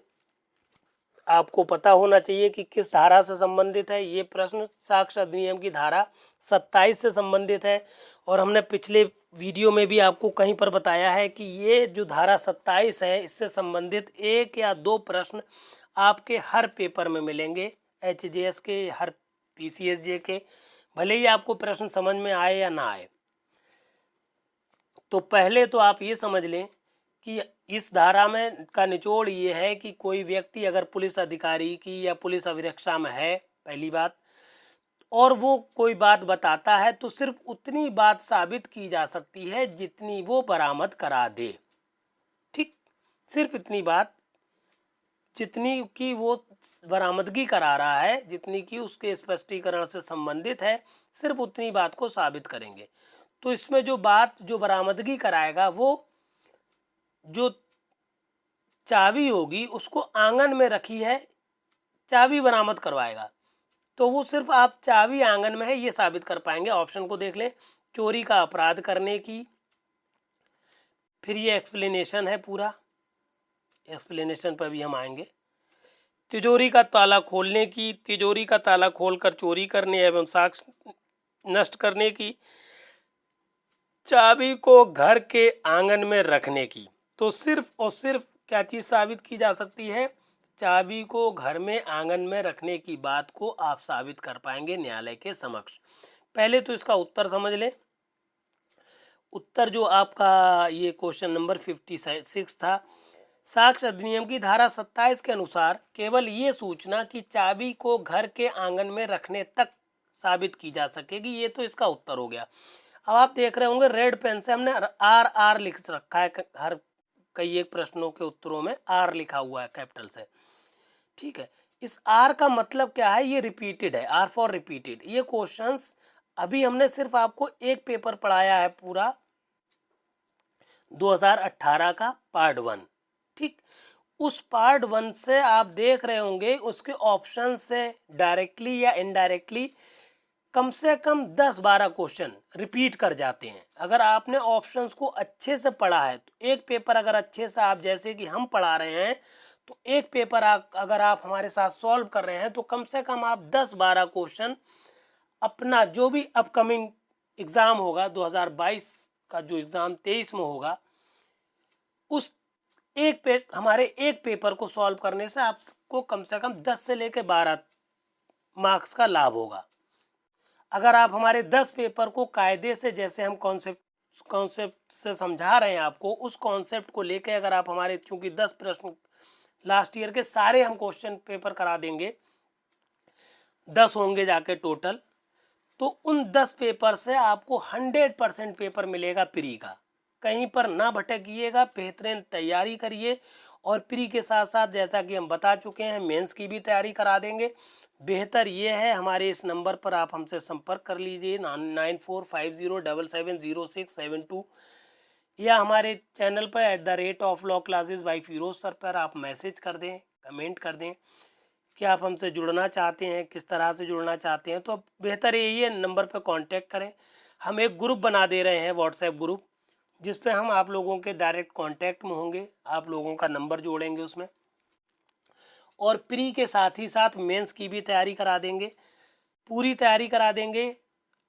आपको पता होना चाहिए कि किस धारा से संबंधित है। ये प्रश्न साक्ष्य अधिनियम की धारा 27 से संबंधित है। और हमने पिछले वीडियो में भी आपको कहीं पर बताया है कि ये जो धारा 27 है इससे संबंधित 1 या 2 प्रश्न आपके हर पेपर में मिलेंगे, HJS के, हर PCSJ के, भले ही आपको प्रश्न समझ में आए या ना आए। तो पहले तो आप ये समझ लें कि इस धारा में का निचोड़ ये है कि कोई व्यक्ति अगर पुलिस अधिकारी की या पुलिस अभिरक्षा में है, पहली बात, और वो कोई बात बताता है तो सिर्फ उतनी बात साबित की जा सकती है जितनी वो बरामद करा दे। ठीक, सिर्फ इतनी बात जितनी की वो बरामदगी करा रहा है, जितनी की उसके स्पष्टीकरण से संबंधित है, सिर्फ उतनी बात को साबित करेंगे। तो इसमें जो बात जो बरामदगी कराएगा वो जो चाबी होगी उसको आंगन में रखी है, चाबी बरामद करवाएगा। तो वो सिर्फ आप चाबी आंगन में है ये साबित कर पाएंगे। ऑप्शन को देख लें, चोरी का अपराध करने की, फिर ये एक्सप्लेनेशन है पूरा, एक्सप्लेनेशन पर भी हम आएंगे। तिजोरी का ताला खोलने की, तिजोरी का ताला खोलकर चोरी करने एवं साक्ष्य नष्ट करने की, चाबी को घर के आंगन में रखने की। तो सिर्फ और सिर्फ क्या चीज साबित की जा सकती है? चाबी को घर में आंगन में रखने की बात को आप साबित कर पाएंगे न्यायालय के समक्ष। पहले तो इसका उत्तर समझ लें। उत्तर जो आपका ये क्वेश्चन नंबर 56 था, साक्ष्य अधिनियम की धारा 27 के अनुसार केवल ये सूचना कि चाबी को घर के आंगन में रखने तक साबित की जा सकेगी। ये तो इसका उत्तर हो गया। अब आप देख रहे होंगे रेड पेन से हमने RR लिख रखा है, हर कई एक प्रश्नों के उत्तरों में R लिखा हुआ है कैपिटल से। ठीक है, इस R का मतलब क्या है? ये रिपीटेड है, R फॉर रिपीटेड। ये क्वेश्चंस अभी हमने सिर्फ आपको एक पेपर पढ़ाया है पूरा 2018 का पार्ट 1। ठीक, उस पार्ट 1 से आप देख रहे होंगे उसके ऑप्शन से डायरेक्टली या इनडायरेक्टली कम से कम 10-12 क्वेश्चन रिपीट कर जाते हैं। अगर आपने ऑप्शंस को अच्छे से पढ़ा है तो एक पेपर अगर अच्छे से आप जैसे कि हम पढ़ा रहे हैं तो एक पेपर अगर आप हमारे साथ सॉल्व कर रहे हैं तो कम से कम आप 10-12 क्वेश्चन अपना जो भी अपकमिंग एग्ज़ाम होगा 2022 का, जो एग्ज़ाम 23 में होगा, उस हमारे एक पेपर को सॉल्व करने से आपको कम से कम 10 से लेकर 12 मार्क्स का लाभ होगा। अगर आप हमारे 10 पेपर को कायदे से, जैसे हम कॉन्सेप्ट से समझा रहे हैं आपको, उस कॉन्सेप्ट को लेकर अगर आप हमारे, चूंकि 10 प्रश्न लास्ट ईयर के सारे हम क्वेश्चन पेपर करा देंगे, 10 होंगे जाके टोटल, तो उन 10 पेपर से आपको 100% पेपर मिलेगा प्री का। कहीं पर ना भटकिएगा, बेहतरीन तैयारी करिए। और प्री के साथ साथ जैसा कि हम बता चुके हैं मेंस की भी तैयारी करा देंगे। बेहतर ये है हमारे इस नंबर पर आप हमसे संपर्क कर लीजिए 9450770672, या हमारे चैनल पर @law classes by Firoz sir पर आप मैसेज कर दें, कमेंट कर दें कि आप हमसे जुड़ना चाहते हैं, किस तरह से जुड़ना चाहते हैं। तो अब बेहतर यही है नंबर पर कांटेक्ट करें। हम एक ग्रुप बना दे रहे हैं, व्हाट्सएप ग्रुप, जिस पे हम आप लोगों के डायरेक्ट कांटेक्ट में होंगे, आप लोगों का नंबर जोड़ेंगे उसमें, और प्री के साथ ही साथ मेंस की भी तैयारी करा देंगे, पूरी तैयारी करा देंगे।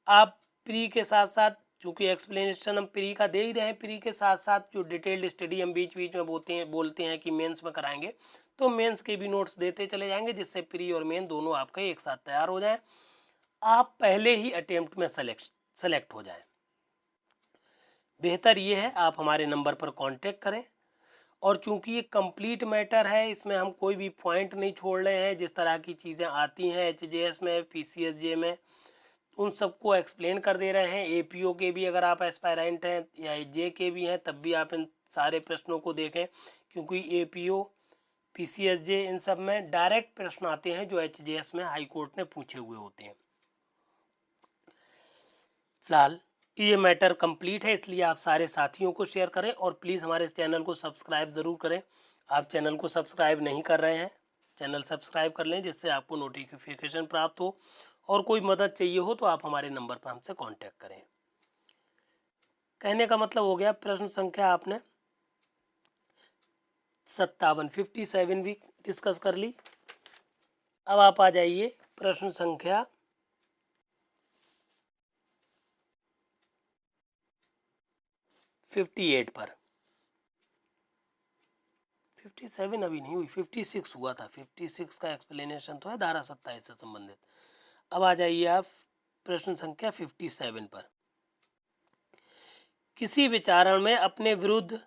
आप प्री के साथ साथ, चूँकि एक्सप्लेनेशन हम प्री का दे ही रहे हैं, प्री के साथ साथ जो डिटेल्ड स्टडी हम बीच बीच में बोलते हैं कि मेंस में कराएंगे, तो मेंस के भी नोट्स देते चले जाएंगे, जिससे प्री और मेन दोनों आपके एक साथ तैयार हो जाएं, आप पहले ही अटेम्प्ट में सेलेक्ट हो जाएं। बेहतर ये है आप हमारे नंबर पर कांटेक्ट करें। और चूंकि ये कंप्लीट मैटर है, इसमें हम कोई भी पॉइंट नहीं छोड़ रहे हैं। जिस तरह की चीज़ें आती हैं HJS में, PCSJ में, उन सबको एक्सप्लेन कर दे रहे हैं। APO के भी अगर आप एस्पायरेंट हैं या जे के भी हैं तब भी आप इन सारे प्रश्नों को देखें, क्योंकि APO PCSJ इन सब में डायरेक्ट प्रश्न आते हैं जो HJS में हाई कोर्ट ने पूछे हुए होते हैं। फिलहाल ये मैटर कंप्लीट है, इसलिए आप सारे साथियों को शेयर करें और प्लीज़ हमारे इस चैनल को सब्सक्राइब ज़रूर करें। आप चैनल को सब्सक्राइब नहीं कर रहे हैं, चैनल सब्सक्राइब कर लें जिससे आपको नोटिफिकेशन प्राप्त हो। और कोई मदद चाहिए हो तो आप हमारे नंबर पर हमसे कांटेक्ट करें। कहने का मतलब हो गया, प्रश्न संख्या आपने 57 भी डिस्कस कर ली। अब आप आ जाइए प्रश्न संख्या 58 पर। 57 अभी नहीं हुई, 56 हुआ था। 56 का एक्सप्लेनेशन तो है धारा 27 से संबंधित। अब आ जाइए आप प्रश्न संख्या 57 पर। किसी विचारण में अपने विरुद्ध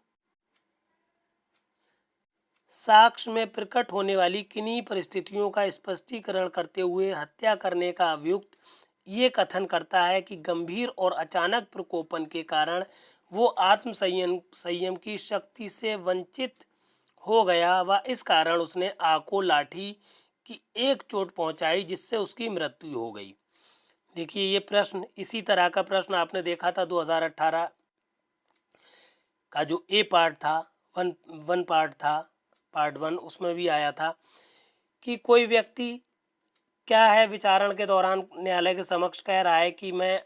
साक्ष्य में प्रकट होने वाली किन्हीं परिस्थितियों का स्पष्टीकरण करते हुए हत्या करने का अभियुक्त ये कथन करता है कि गंभीर और अचानक प्रकोपन के कारण वो आत्म संयम की शक्ति से वंचित हो गया व इस कारण उसने आग को लाठी की एक चोट पहुंचाई जिससे उसकी मृत्यु हो गई। देखिए ये प्रश्न, इसी तरह का प्रश्न आपने देखा था 2018 का जो ए पार्ट था, वन पार्ट था, पार्ट 1, उसमें भी आया था कि कोई व्यक्ति क्या है विचारण के दौरान न्यायालय के समक्ष कह रहा है कि मैं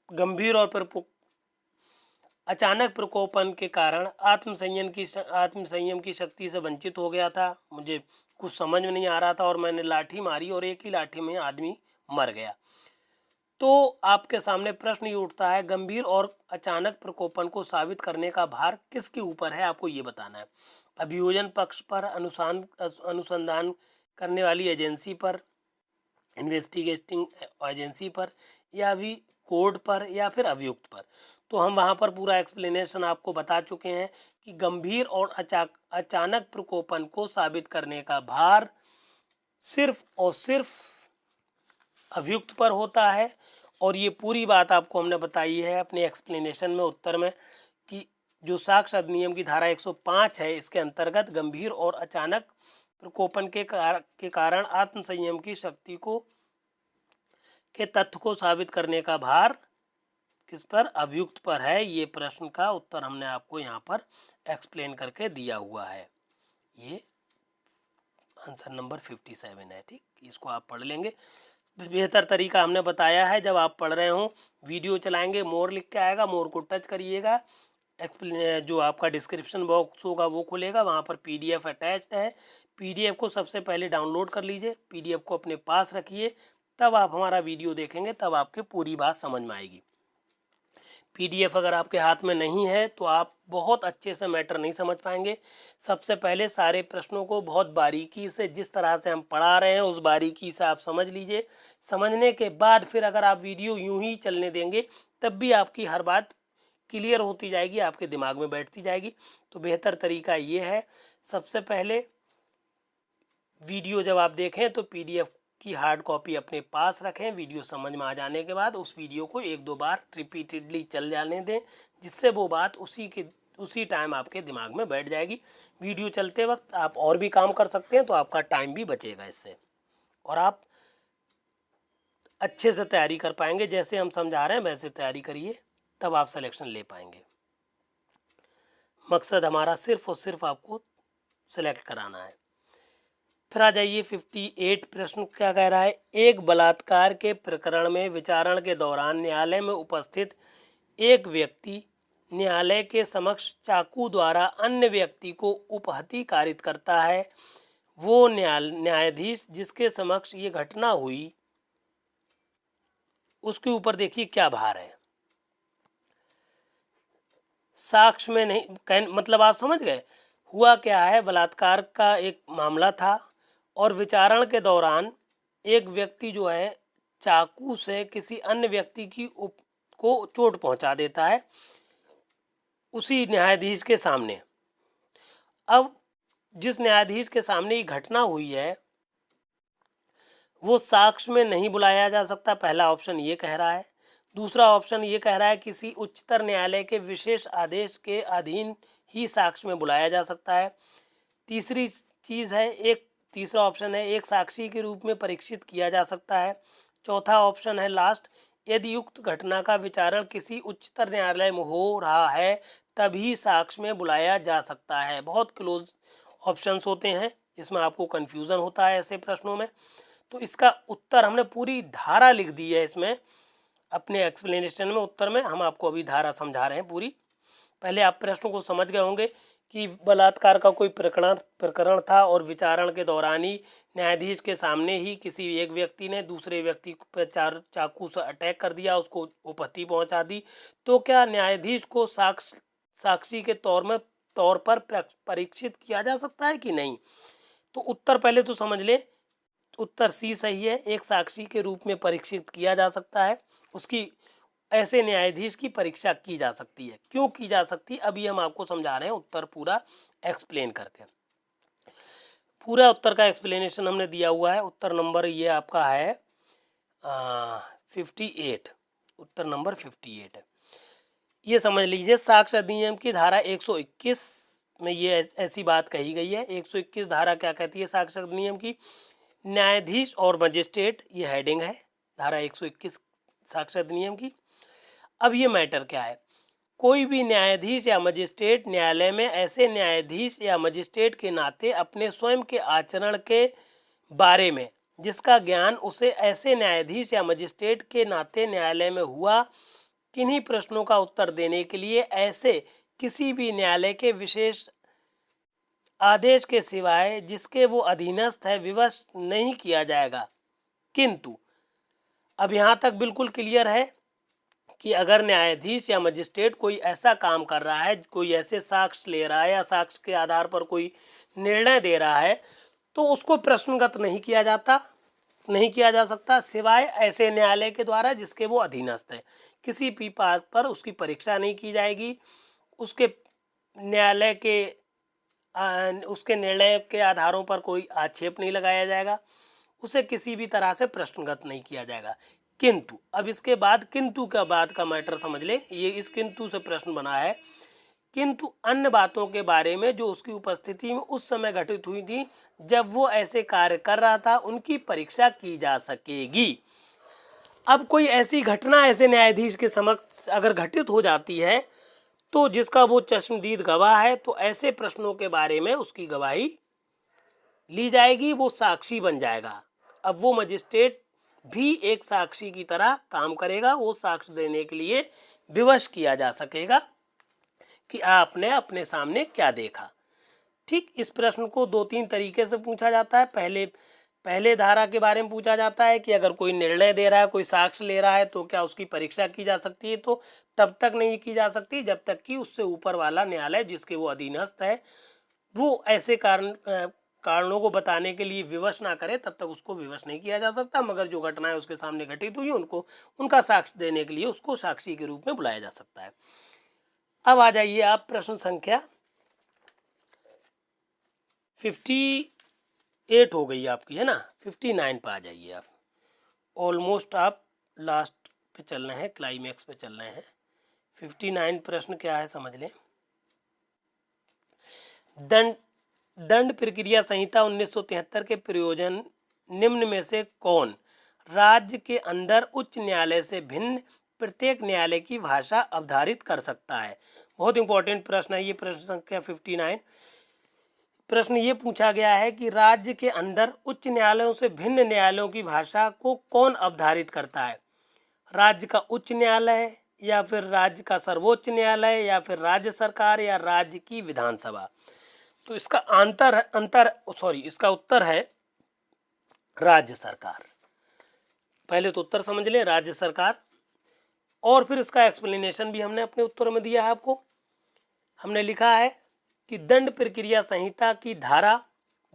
गंभीर और अचानक प्रकोपन के कारण आत्म संयम की शक्ति से वंचित हो गया था, मुझे कुछ समझ में नहीं आ रहा था और मैंने लाठी मारी और एक ही लाठी में आदमी मर गया। तो आपके सामने प्रश्न ये उठता है, गंभीर और अचानक प्रकोपन को साबित करने का भार किसके ऊपर है, आपको ये बताना है। अभियोजन पक्ष पर, अनुसंधान करने वाली एजेंसी पर, इन्वेस्टिगेटिंग एजेंसी पर, या भी कोर्ट पर, या फिर अभियुक्त पर। तो हम वहाँ पर पूरा एक्सप्लेनेशन आपको बता चुके हैं कि गंभीर और अचानक प्रकोपन को साबित करने का भार सिर्फ और सिर्फ अभियुक्त पर होता है। और ये पूरी बात आपको हमने बताई है अपने एक्सप्लेनेशन में, उत्तर में, कि जो साक्ष्य अधिनियम की धारा 105 है इसके अंतर्गत गंभीर और अचानक प्रकोपन के कारण आत्म संयम की शक्ति के तथ्य को साबित करने का भार किस पर, अभियुक्त पर है। ये प्रश्न का उत्तर हमने आपको यहाँ पर एक्सप्लेन करके दिया हुआ है। ये आंसर नंबर 57 है। ठीक, इसको आप पढ़ लेंगे। बेहतर तरीका हमने बताया है, जब आप पढ़ रहे हो वीडियो चलाएंगे, मोर लिख के आएगा, मोर को टच करिएगा, जो आपका डिस्क्रिप्शन बॉक्स होगा वो खुलेगा, वहाँ पर PDF अटैच्ड है। PDF को सबसे पहले डाउनलोड कर लीजिए, PDF को अपने पास रखिए, तब आप हमारा वीडियो देखेंगे, तब आपके पूरी बात समझ में आएगी। PDF अगर आपके हाथ में नहीं है तो आप बहुत अच्छे से मैटर नहीं समझ पाएंगे। सबसे पहले सारे प्रश्नों को बहुत बारीकी से, जिस तरह से हम पढ़ा रहे हैं उस बारीकी से आप समझ लीजिए। समझने के बाद फिर अगर आप वीडियो यूं ही चलने देंगे तब भी आपकी हर बात क्लियर होती जाएगी, आपके दिमाग में बैठती जाएगी। तो बेहतर तरीका ये है, सबसे पहले वीडियो जब आप देखें तो PDF की हार्ड कॉपी अपने पास रखें। वीडियो समझ में आ जाने के बाद उस वीडियो को 1-2 बार रिपीटेडली चल जाने दें, जिससे वो बात उसी टाइम आपके दिमाग में बैठ जाएगी। वीडियो चलते वक्त आप और भी काम कर सकते हैं तो आपका टाइम भी बचेगा इससे, और आप अच्छे से तैयारी कर पाएंगे। जैसे हम समझा रहे हैं वैसे तैयारी करिए, तब आप सिलेक्शन ले पाएंगे। मकसद हमारा सिर्फ और सिर्फ आपको सिलेक्ट कराना है। फिर आ जाइए 58 प्रश्न क्या कह रहा है। एक बलात्कार के प्रकरण में विचारण के दौरान न्यायालय में उपस्थित एक व्यक्ति न्यायालय के समक्ष चाकू द्वारा अन्य व्यक्ति को उपहति कारित करता है। वो न्यायाधीश जिसके समक्ष ये घटना हुई उसके ऊपर देखिए क्या भार है। साक्ष्य में नहीं, मतलब आप समझ गए हुआ क्या है। बलात्कार का एक मामला था और विचारण के दौरान एक व्यक्ति जो है चाकू से किसी अन्य व्यक्ति को चोट पहुंचा देता है। उसी न्यायाधीश के सामने। अब जिस न्यायाधीश के सामने ये घटना हुई है वो साक्ष्य में नहीं बुलाया जा सकता, पहला ऑप्शन ये कह रहा है। दूसरा ऑप्शन ये कह रहा है किसी उच्चतर न्यायालय के विशेष आदेश के अधीन ही साक्ष्य में बुलाया जा सकता है। तीसरी चीज़ है, एक तीसरा ऑप्शन है एक साक्षी के रूप में परीक्षित किया जा सकता है। चौथा ऑप्शन है लास्ट, यदि उक्त घटना का विचारण किसी उच्चतर न्यायालय में हो रहा है तभी साक्ष्य में बुलाया जा सकता है। बहुत क्लोज ऑप्शंस होते हैं, इसमें आपको कन्फ्यूज़न होता है ऐसे प्रश्नों में। तो इसका उत्तर हमने पूरी धारा लिख दी है इसमें, अपने एक्सप्लेनेशन में उत्तर में हम आपको अभी धारा समझा रहे हैं पूरी। पहले आप प्रश्नों को समझ गए होंगे कि बलात्कार का कोई प्रकरण था और विचारण के दौरान ही न्यायाधीश के सामने ही किसी एक व्यक्ति ने दूसरे व्यक्ति पर चाकू से अटैक कर दिया, उसको उपहति पहुंचा दी। तो क्या न्यायाधीश को साक्षी के तौर पर परीक्षित किया जा सकता है कि नहीं? तो उत्तर पहले तो समझ ले, उत्तर सी सही है, एक साक्षी के रूप में परीक्षित किया जा सकता है, उसकी ऐसे न्यायाधीश की परीक्षा की जा सकती है। क्यों की जा सकती है अभी हम आपको समझा रहे हैं उत्तर पूरा एक्सप्लेन करके। पूरा उत्तर का एक्सप्लेनेशन हमने दिया हुआ है। उत्तर नंबर ये आपका है 58, उत्तर नंबर 58 है। ये समझ लीजिए साक्ष्य अधिनियम की धारा 121 में ये ऐसी बात कही गई है। 121 धारा क्या कहती है साक्ष्य अधिनियम की? न्यायाधीश और मजिस्ट्रेट, ये हेडिंग है धारा 121 साक्ष्य अधिनियम की। अब ये मैटर क्या है, कोई भी न्यायाधीश या मजिस्ट्रेट न्यायालय में ऐसे न्यायाधीश या मजिस्ट्रेट के नाते अपने स्वयं के आचरण के बारे में जिसका ज्ञान उसे ऐसे न्यायाधीश या मजिस्ट्रेट के नाते न्यायालय में हुआ, किन्हीं प्रश्नों का उत्तर देने के लिए ऐसे किसी भी न्यायालय के विशेष आदेश के सिवाय जिसके वो अधीनस्थ है विवश नहीं किया जाएगा। किंतु अब यहाँ तक बिल्कुल क्लियर है कि अगर न्यायाधीश या मजिस्ट्रेट कोई ऐसा काम कर रहा है, कोई ऐसे साक्ष्य ले रहा है या साक्ष्य के आधार पर कोई निर्णय दे रहा है तो उसको प्रश्नगत नहीं किया जा सकता सिवाय ऐसे न्यायालय के द्वारा जिसके वो अधीनस्थ है। किसी भी बात पर उसकी परीक्षा नहीं की जाएगी, उसके न्यायालय के उसके निर्णय के आधारों पर कोई आक्षेप नहीं लगाया जाएगा, उसे किसी भी तरह से प्रश्नगत नहीं किया जाएगा। किंतु अब इसके बाद किंतु का बात का मैटर समझ ले, ये इस किंतु से प्रश्न बना है। किंतु अन्य बातों के बारे में जो उसकी उपस्थिति में उस समय घटित हुई थी जब वो ऐसे कार्य कर रहा था उनकी परीक्षा की जा सकेगी। अब कोई ऐसी घटना ऐसे न्यायाधीश के समक्ष अगर घटित हो जाती है तो जिसका वो चश्मदीद गवाह है तो ऐसे प्रश्नों के बारे में उसकी गवाही ली जाएगी, वो साक्षी बन जाएगा। अब वो मजिस्ट्रेट भी एक साक्षी की तरह काम करेगा, वो साक्ष्य देने के लिए विवश किया जा सकेगा कि आपने अपने सामने क्या देखा। ठीक, इस प्रश्न को 2-3 तरीके से पूछा जाता है। पहले धारा के बारे में पूछा जाता है कि अगर कोई निर्णय दे रहा है, कोई साक्ष्य ले रहा है तो क्या उसकी परीक्षा की जा सकती है? तो तब तक नहीं की जा सकती जब तक कि उससे ऊपर वाला न्यायालय जिसके वो अधीनस्थ है वो ऐसे कारणों को बताने के लिए विवश ना करे, तब तक उसको विवश नहीं किया जा सकता। मगर जो घटनाएं उसके सामने घटित हुई उनको उनका साक्ष्य देने के लिए उसको साक्षी के रूप में बुलाया जा सकता है। अब आ जाइए आप प्रश्न संख्या 58 हो गई आपकी, है ना। 59 पे आ जाइए आप। ऑलमोस्ट आप लास्ट पे चल रहे हैं, क्लाइमैक्स पे चल रहे हैं। 59 प्रश्न क्या है समझ लें। दंड प्रक्रिया संहिता 1973 के प्रयोजन निम्न में से कौन राज्य के अंदर उच्च न्यायालय से भिन्न प्रत्येक न्यायालय की भाषा अवधारित कर सकता है? बहुत इंपॉर्टेंट प्रश्न है ये, प्रश्न संख्या 59। प्रश्न ये पूछा गया है कि राज्य के अंदर उच्च न्यायालयों से भिन्न न्यायालयों की भाषा को कौन अवधारित करता है? राज्य का उच्च न्यायालय या फिर राज्य का सर्वोच्च न्यायालय या फिर राज्य सरकार या राज्य की विधानसभा? तो इसका इसका उत्तर है राज्य सरकार। पहले तो उत्तर समझ लें, राज्य सरकार। और फिर इसका एक्सप्लेनेशन भी हमने अपने उत्तर में दिया है आपको। हमने लिखा है कि दंड प्रक्रिया संहिता की धारा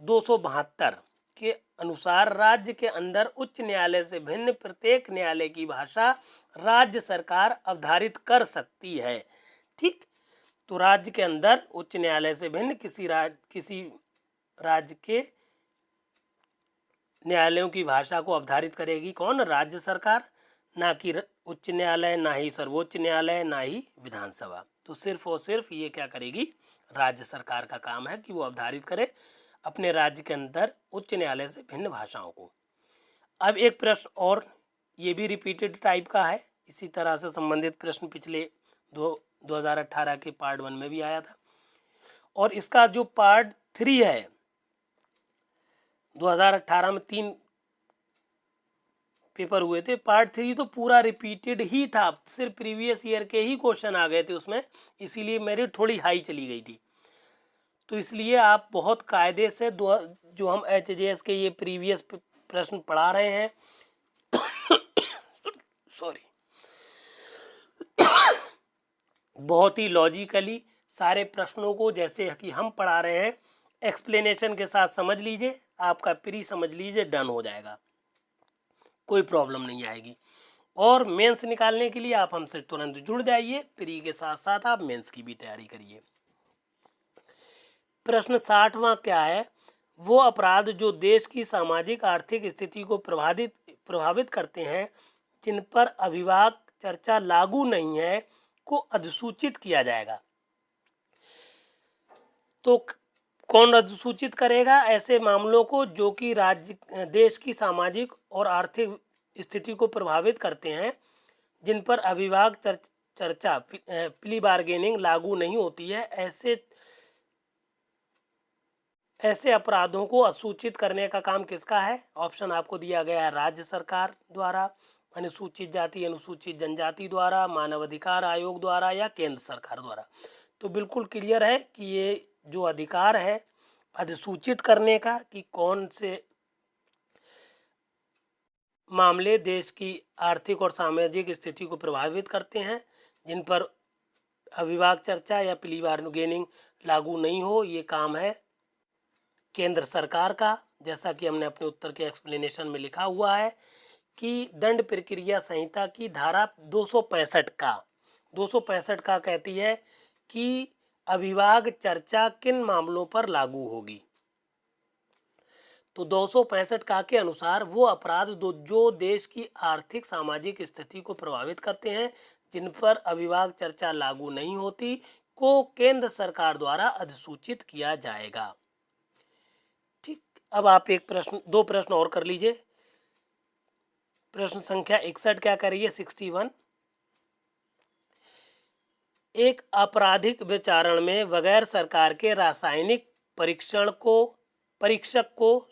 272 के अनुसार राज्य के अंदर उच्च न्यायालय से भिन्न प्रत्येक न्यायालय की भाषा राज्य सरकार अवधारित कर सकती है। ठीक, तो राज्य के अंदर उच्च न्यायालय से भिन्न किसी राज्य के न्यायालयों की भाषा को अवधारित करेगी कौन? राज्य सरकार, ना कि उच्च न्यायालय, ना ही सर्वोच्च न्यायालय, ना ही विधानसभा। तो सिर्फ और सिर्फ ये क्या करेगी? राज्य सरकार का काम है कि वो अवधारित करे अपने राज्य के अंदर उच्च न्यायालय से भिन्न भाषाओं को। अब एक प्रश्न और, ये भी रिपीटेड टाइप का है, इसी तरह से संबंधित प्रश्न पिछले 2018 के पार्ट 1 में भी आया था, और इसका जो पार्ट 3 है 2018 में 3 पेपर हुए थे, पार्ट 3 तो पूरा रिपीटेड ही था, सिर्फ प्रीवियस ईयर के ही क्वेश्चन आ गए थे उसमें, इसीलिए मेरिट थोड़ी हाई चली गई थी। तो इसलिए आप बहुत कायदे से जो हम HJS के ये प्रीवियस प्रश्न पढ़ा रहे हैं सॉरी, बहुत ही लॉजिकली सारे प्रश्नों को जैसे कि हम पढ़ा रहे हैं एक्सप्लेनेशन के साथ समझ लीजिए, आपका प्री समझ लीजिए, डन हो जाएगा, कोई प्रॉब्लम नहीं आएगी। और मेंस निकालने के लिए आप हमसे तुरंत जुड़ जाइए, प्री के साथ साथ आप मेंस की भी तैयारी करिए। प्रश्न 60वां क्या है? वो अपराध जो देश की सामाजिक आर्थिक स्थिति को प्रभावित करते हैं, जिन पर अविभाग चर्चा लागू नहीं है, को अधिसूचित किया जाएगा। तो कौन अधिसूचित करेगा ऐसे मामलों को जो कि देश की सामाजिक और आर्थिक स्थिति को प्रभावित करते हैं, जिन पर अविभाग चर्चा प्ली बार्गेनिंग लागू नहीं होती है, ऐसे अपराधों को अधिसूचित करने का काम किसका है? ऑप्शन आपको दिया गया है, राज्य सरकार द्वारा, अनुसूचित जाति अनुसूचित जनजाति द्वारा, मानवाधिकार आयोग द्वारा, या केंद्र सरकार द्वारा। तो बिल्कुल क्लियर है कि ये जो अधिकार है अधिसूचित करने का कि कौन से मामले देश की आर्थिक और सामाजिक स्थिति को प्रभावित करते हैं, जिन पर अविभाग चर्चा या प्ली बार्गेनिंग लागू नहीं हो, ये काम है केंद्र सरकार का। जैसा कि हमने अपने उत्तर के एक्सप्लेनेशन में लिखा हुआ है कि दंड प्रक्रिया संहिता की धारा 265 का कहती है कि अविभाग चर्चा किन मामलों पर लागू होगी। तो 265 का के अनुसार वो अपराध जो देश की आर्थिक सामाजिक स्थिति को प्रभावित करते हैं, जिन पर अविभाग चर्चा लागू नहीं होती, को केंद्र सरकार द्वारा अधिसूचित किया जाएगा। ठीक, अब आप दो प्रश्न और कर लीजिए। प्रश्न संख्या 61 क्या कर रही है? 61, एक आपराधिक विचारण में बगैर सरकार के रासायनिक परीक्षक को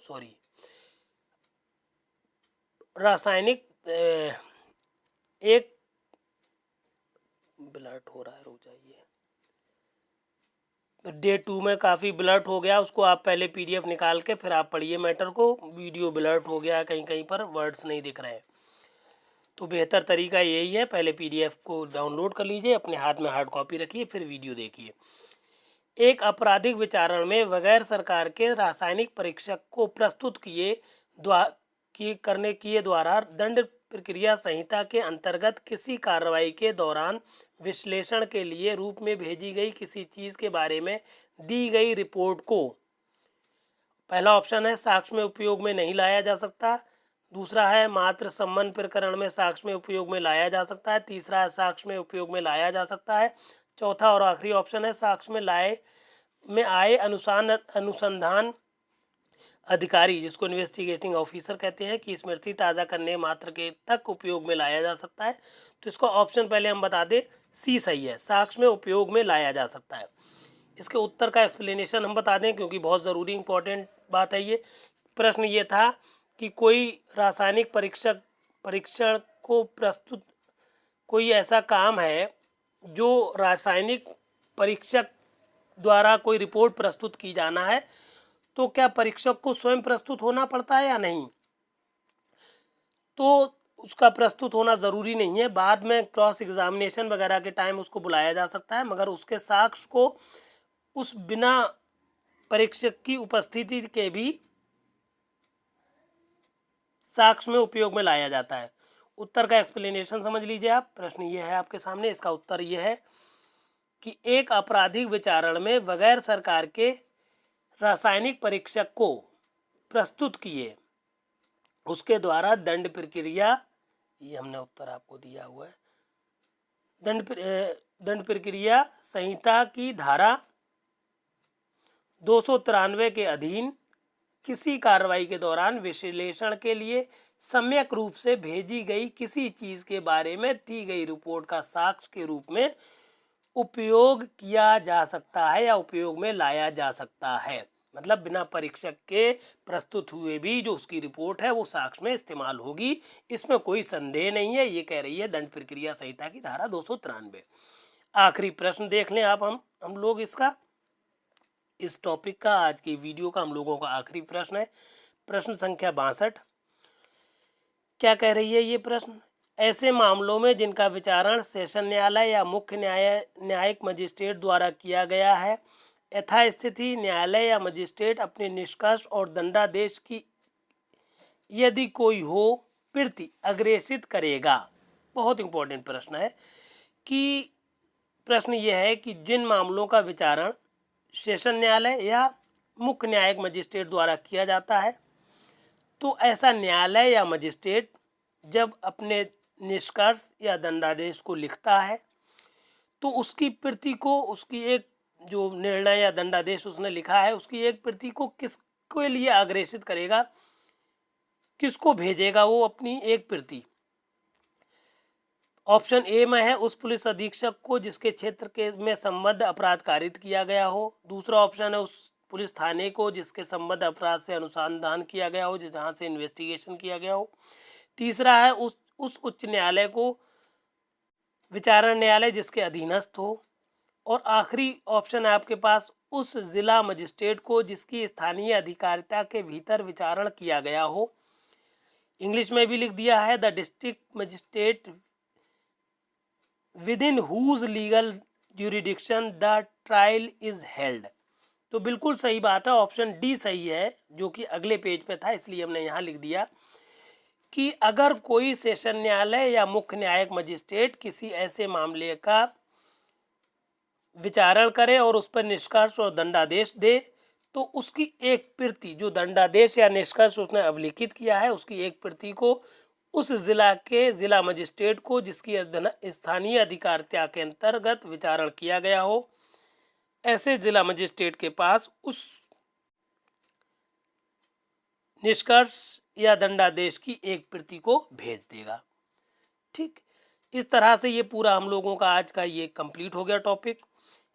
रासायनिक एक ब्लट हो रहा है, रुक जाइए, डे 2 में काफ़ी ब्लट हो गया, उसको आप पहले PDF निकाल के फिर आप पढ़िए मैटर को, वीडियो ब्लट हो गया, कहीं कहीं पर वर्ड्स नहीं दिख रहे हैं। तो बेहतर तरीका यही है, पहले PDF को डाउनलोड कर लीजिए, अपने हाथ में हार्ड कॉपी रखिए, फिर वीडियो देखिए। एक आपराधिक विचारण में बगैर सरकार के रासायनिक परीक्षक को प्रस्तुत किए द्वारा दंड प्रक्रिया संहिता के अंतर्गत किसी कार्रवाई के दौरान विश्लेषण के लिए रूप में भेजी गई किसी चीज़ के बारे में दी गई रिपोर्ट को, पहला ऑप्शन है साक्ष्य में उपयोग में नहीं लाया जा सकता, दूसरा है मात्र सम्मन प्रकरण में साक्ष्य में उपयोग में लाया जा सकता है, तीसरा है साक्ष्य में उपयोग में लाया जा सकता है, चौथा और आखिरी ऑप्शन है साक्ष्य में आए अनुसंधान अधिकारी, जिसको इन्वेस्टिगेटिंग ऑफिसर कहते हैं, कि स्मृति ताज़ा करने मात्र के तक उपयोग में लाया जा सकता है। तो इसका ऑप्शन पहले हम बता दें, सी सही है, साक्ष्य में उपयोग में लाया जा सकता है। इसके उत्तर का एक्सप्लेनेशन हम बता दें, क्योंकि बहुत ज़रूरी इंपॉर्टेंट बात है ये। प्रश्न ये था कि कोई रासायनिक परीक्षण को प्रस्तुत, कोई ऐसा काम है जो रासायनिक परीक्षक द्वारा कोई रिपोर्ट प्रस्तुत की जाना है, तो क्या परीक्षक को स्वयं प्रस्तुत होना पड़ता है या नहीं? तो उसका प्रस्तुत होना ज़रूरी नहीं है, बाद में क्रॉस एग्जामिनेशन वगैरह के टाइम उसको बुलाया जा सकता है, मगर उसके साक्ष्य को उस बिना परीक्षक की उपस्थिति के भी साक्ष्य में उपयोग में लाया जाता है। उत्तर का एक्सप्लेनेशन समझ लीजिए आप। प्रश्न ये है आपके सामने, इसका उत्तर ये है कि एक आपराधिक विचारण में बगैर सरकार के रासायनिक परीक्षक को प्रस्तुत किए उसके द्वारा दंड प्रक्रिया, ये हमने उत्तर आपको दिया हुआ है, दंड प्रक्रिया संहिता की धारा 293 के अधीन किसी कार्रवाई के दौरान विश्लेषण के लिए सम्यक रूप से भेजी गई किसी चीज के बारे में दी गई रिपोर्ट का साक्ष्य के रूप में उपयोग किया जा सकता है या उपयोग में लाया जा सकता है। मतलब बिना परीक्षक के प्रस्तुत हुए भी जो उसकी रिपोर्ट है वो साक्ष्य में इस्तेमाल होगी, इसमें कोई संदेह नहीं है। ये कह रही है दंड प्रक्रिया संहिता की धारा 293। आखिरी प्रश्न देख लें आप, हम लोग इसका, इस टॉपिक का, आज की वीडियो का हम लोगों का आखिरी प्रश्न है, प्रश्न संख्या 62। क्या कह रही है ये प्रश्न? ऐसे मामलों में जिनका विचारण सेशन न्यायालय या मुख्य न्यायिक मजिस्ट्रेट द्वारा किया गया है, यथास्थिति न्यायालय या मजिस्ट्रेट अपने निष्कर्ष और दंडादेश की यदि कोई हो प्रति अग्रेसित करेगा। बहुत इंपॉर्टेंट प्रश्न है कि प्रश्न यह है कि जिन मामलों का विचारण सेशन न्यायालय या मुख्य न्यायिक मजिस्ट्रेट द्वारा किया जाता है, तो ऐसा न्यायालय या मजिस्ट्रेट जब अपने निष्कर्ष या दंडादेश को लिखता है तो उसकी प्रति को, उसकी एक जो निर्णय या दंडादेश उसने लिखा है उसकी एक प्रति को किसके लिए अग्रेसित करेगा, किसको भेजेगा वो अपनी एक प्रति? ऑप्शन ए में है उस पुलिस अधीक्षक को जिसके क्षेत्र के में संबद्ध अपराध कारित किया गया हो। दूसरा ऑप्शन है उस पुलिस थाने को जिसके संबद्ध अपराध से अनुसंधान किया गया हो, जहाँ से इन्वेस्टिगेशन किया गया हो। तीसरा है उस उच्च न्यायालय को विचारण न्यायालय जिसके अधीनस्थ हो। और आखिरी ऑप्शन है आपके पास उस जिला मजिस्ट्रेट को जिसकी स्थानीय अधिकारिता के भीतर विचारण किया गया हो। इंग्लिश में भी लिख दिया है the district magistrate within whose legal jurisdiction the trial is held. तो बिल्कुल सही बात है, ऑप्शन डी सही है, जो कि अगले पेज पे था इसलिए हमने यहाँ लिख दिया कि अगर कोई सेशन न्यायालय या मुख्य न्यायिक मजिस्ट्रेट किसी ऐसे मामले का विचारण करे और उस पर निष्कर्ष और दंडादेश दे तो उसकी एक प्रति, जो दंडादेश या निष्कर्ष उसने अवलिखित किया है, उसकी एक प्रति को उस जिला के जिला मजिस्ट्रेट को जिसकी स्थानीय अधिकारिता के अंतर्गत विचारण किया गया हो, ऐसे जिला मजिस्ट्रेट के पास उस निष्कर्ष या दंडादेश की एक प्रति को भेज देगा। ठीक, इस तरह से ये पूरा हम लोगों का आज का ये कंप्लीट हो गया टॉपिक।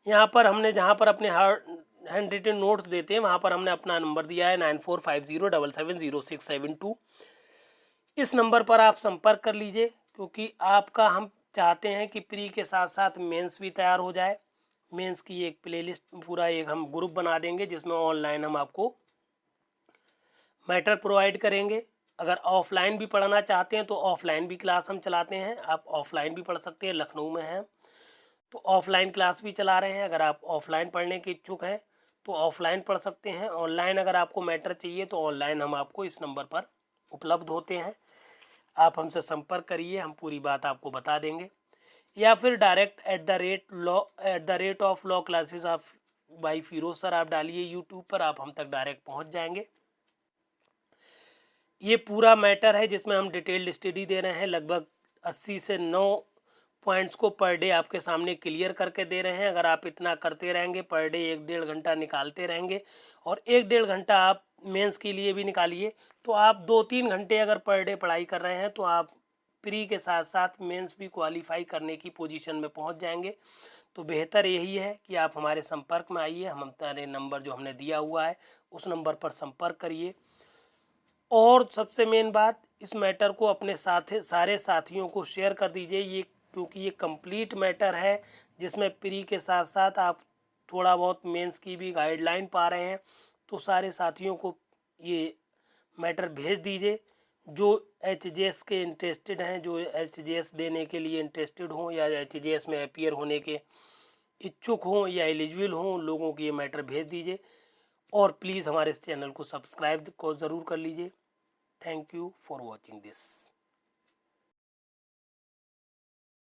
यहाँ पर हमने जहाँ पर अपने हैंड रिटन नोट्स देते हैं वहाँ पर हमने अपना नंबर दिया है 9450770672। इस नंबर पर आप संपर्क कर लीजिए, क्योंकि आपका हम चाहते हैं कि प्री के साथ साथ मेंस भी तैयार हो जाए। मेंस की एक प्लेलिस्ट, पूरा एक हम ग्रुप बना देंगे जिसमें ऑनलाइन हम आपको मैटर प्रोवाइड करेंगे। अगर ऑफलाइन भी पढ़ना चाहते हैं तो ऑफलाइन भी क्लास हम चलाते हैं, आप ऑफलाइन भी पढ़ सकते हैं। लखनऊ में हैं तो ऑफलाइन क्लास भी चला रहे हैं। अगर आप ऑफलाइन पढ़ने के इच्छुक हैं तो ऑफलाइन पढ़ सकते हैं। ऑनलाइन अगर आपको मैटर चाहिए तो ऑनलाइन हम आपको इस नंबर पर उपलब्ध होते हैं, आप हमसे संपर्क करिए, हम पूरी बात आपको बता देंगे। या फिर direct @ of law classes of by Firoz sir आप डालिए यूट्यूब पर, आप हम तक डायरेक्ट पहुंच जाएंगे। ये पूरा मैटर है जिसमें हम डिटेल्ड स्टडी दे रहे हैं, लगभग 80 से 9 पॉइंट्स को पर डे आपके सामने क्लियर करके दे रहे हैं। अगर आप इतना करते रहेंगे, पर डे 1-1.5 घंटा निकालते रहेंगे और 1-1.5 घंटा आप मेंस के लिए भी निकालिए, तो आप 2-3 घंटे अगर पर डे पढ़ाई कर रहे हैं तो आप प्री के साथ साथ मेंस भी क्वालिफाई करने की पोजीशन में पहुंच जाएंगे। तो बेहतर यही है कि आप हमारे संपर्क में आइए, हम हमारे नंबर जो हमने दिया हुआ है उस नंबर पर संपर्क करिए। और सबसे मेन बात, इस मैटर को अपने सारे साथियों को शेयर कर दीजिए, ये क्योंकि ये कंप्लीट मैटर है जिसमें प्री के साथ साथ आप थोड़ा बहुत मेंस की भी गाइडलाइन पा रहे हैं। तो सारे साथियों को ये मैटर भेज दीजिए जो HGS के इंटरेस्टेड हैं, जो HGS देने के लिए इंटरेस्टेड हों या HGS में अपीयर होने के इच्छुक हों या एलिजिबल हों, लोगों की ये मैटर भेज दीजिए। और प्लीज़ हमारे इस चैनल को सब्सक्राइब को ज़रूर कर लीजिए। Thank you for watching this.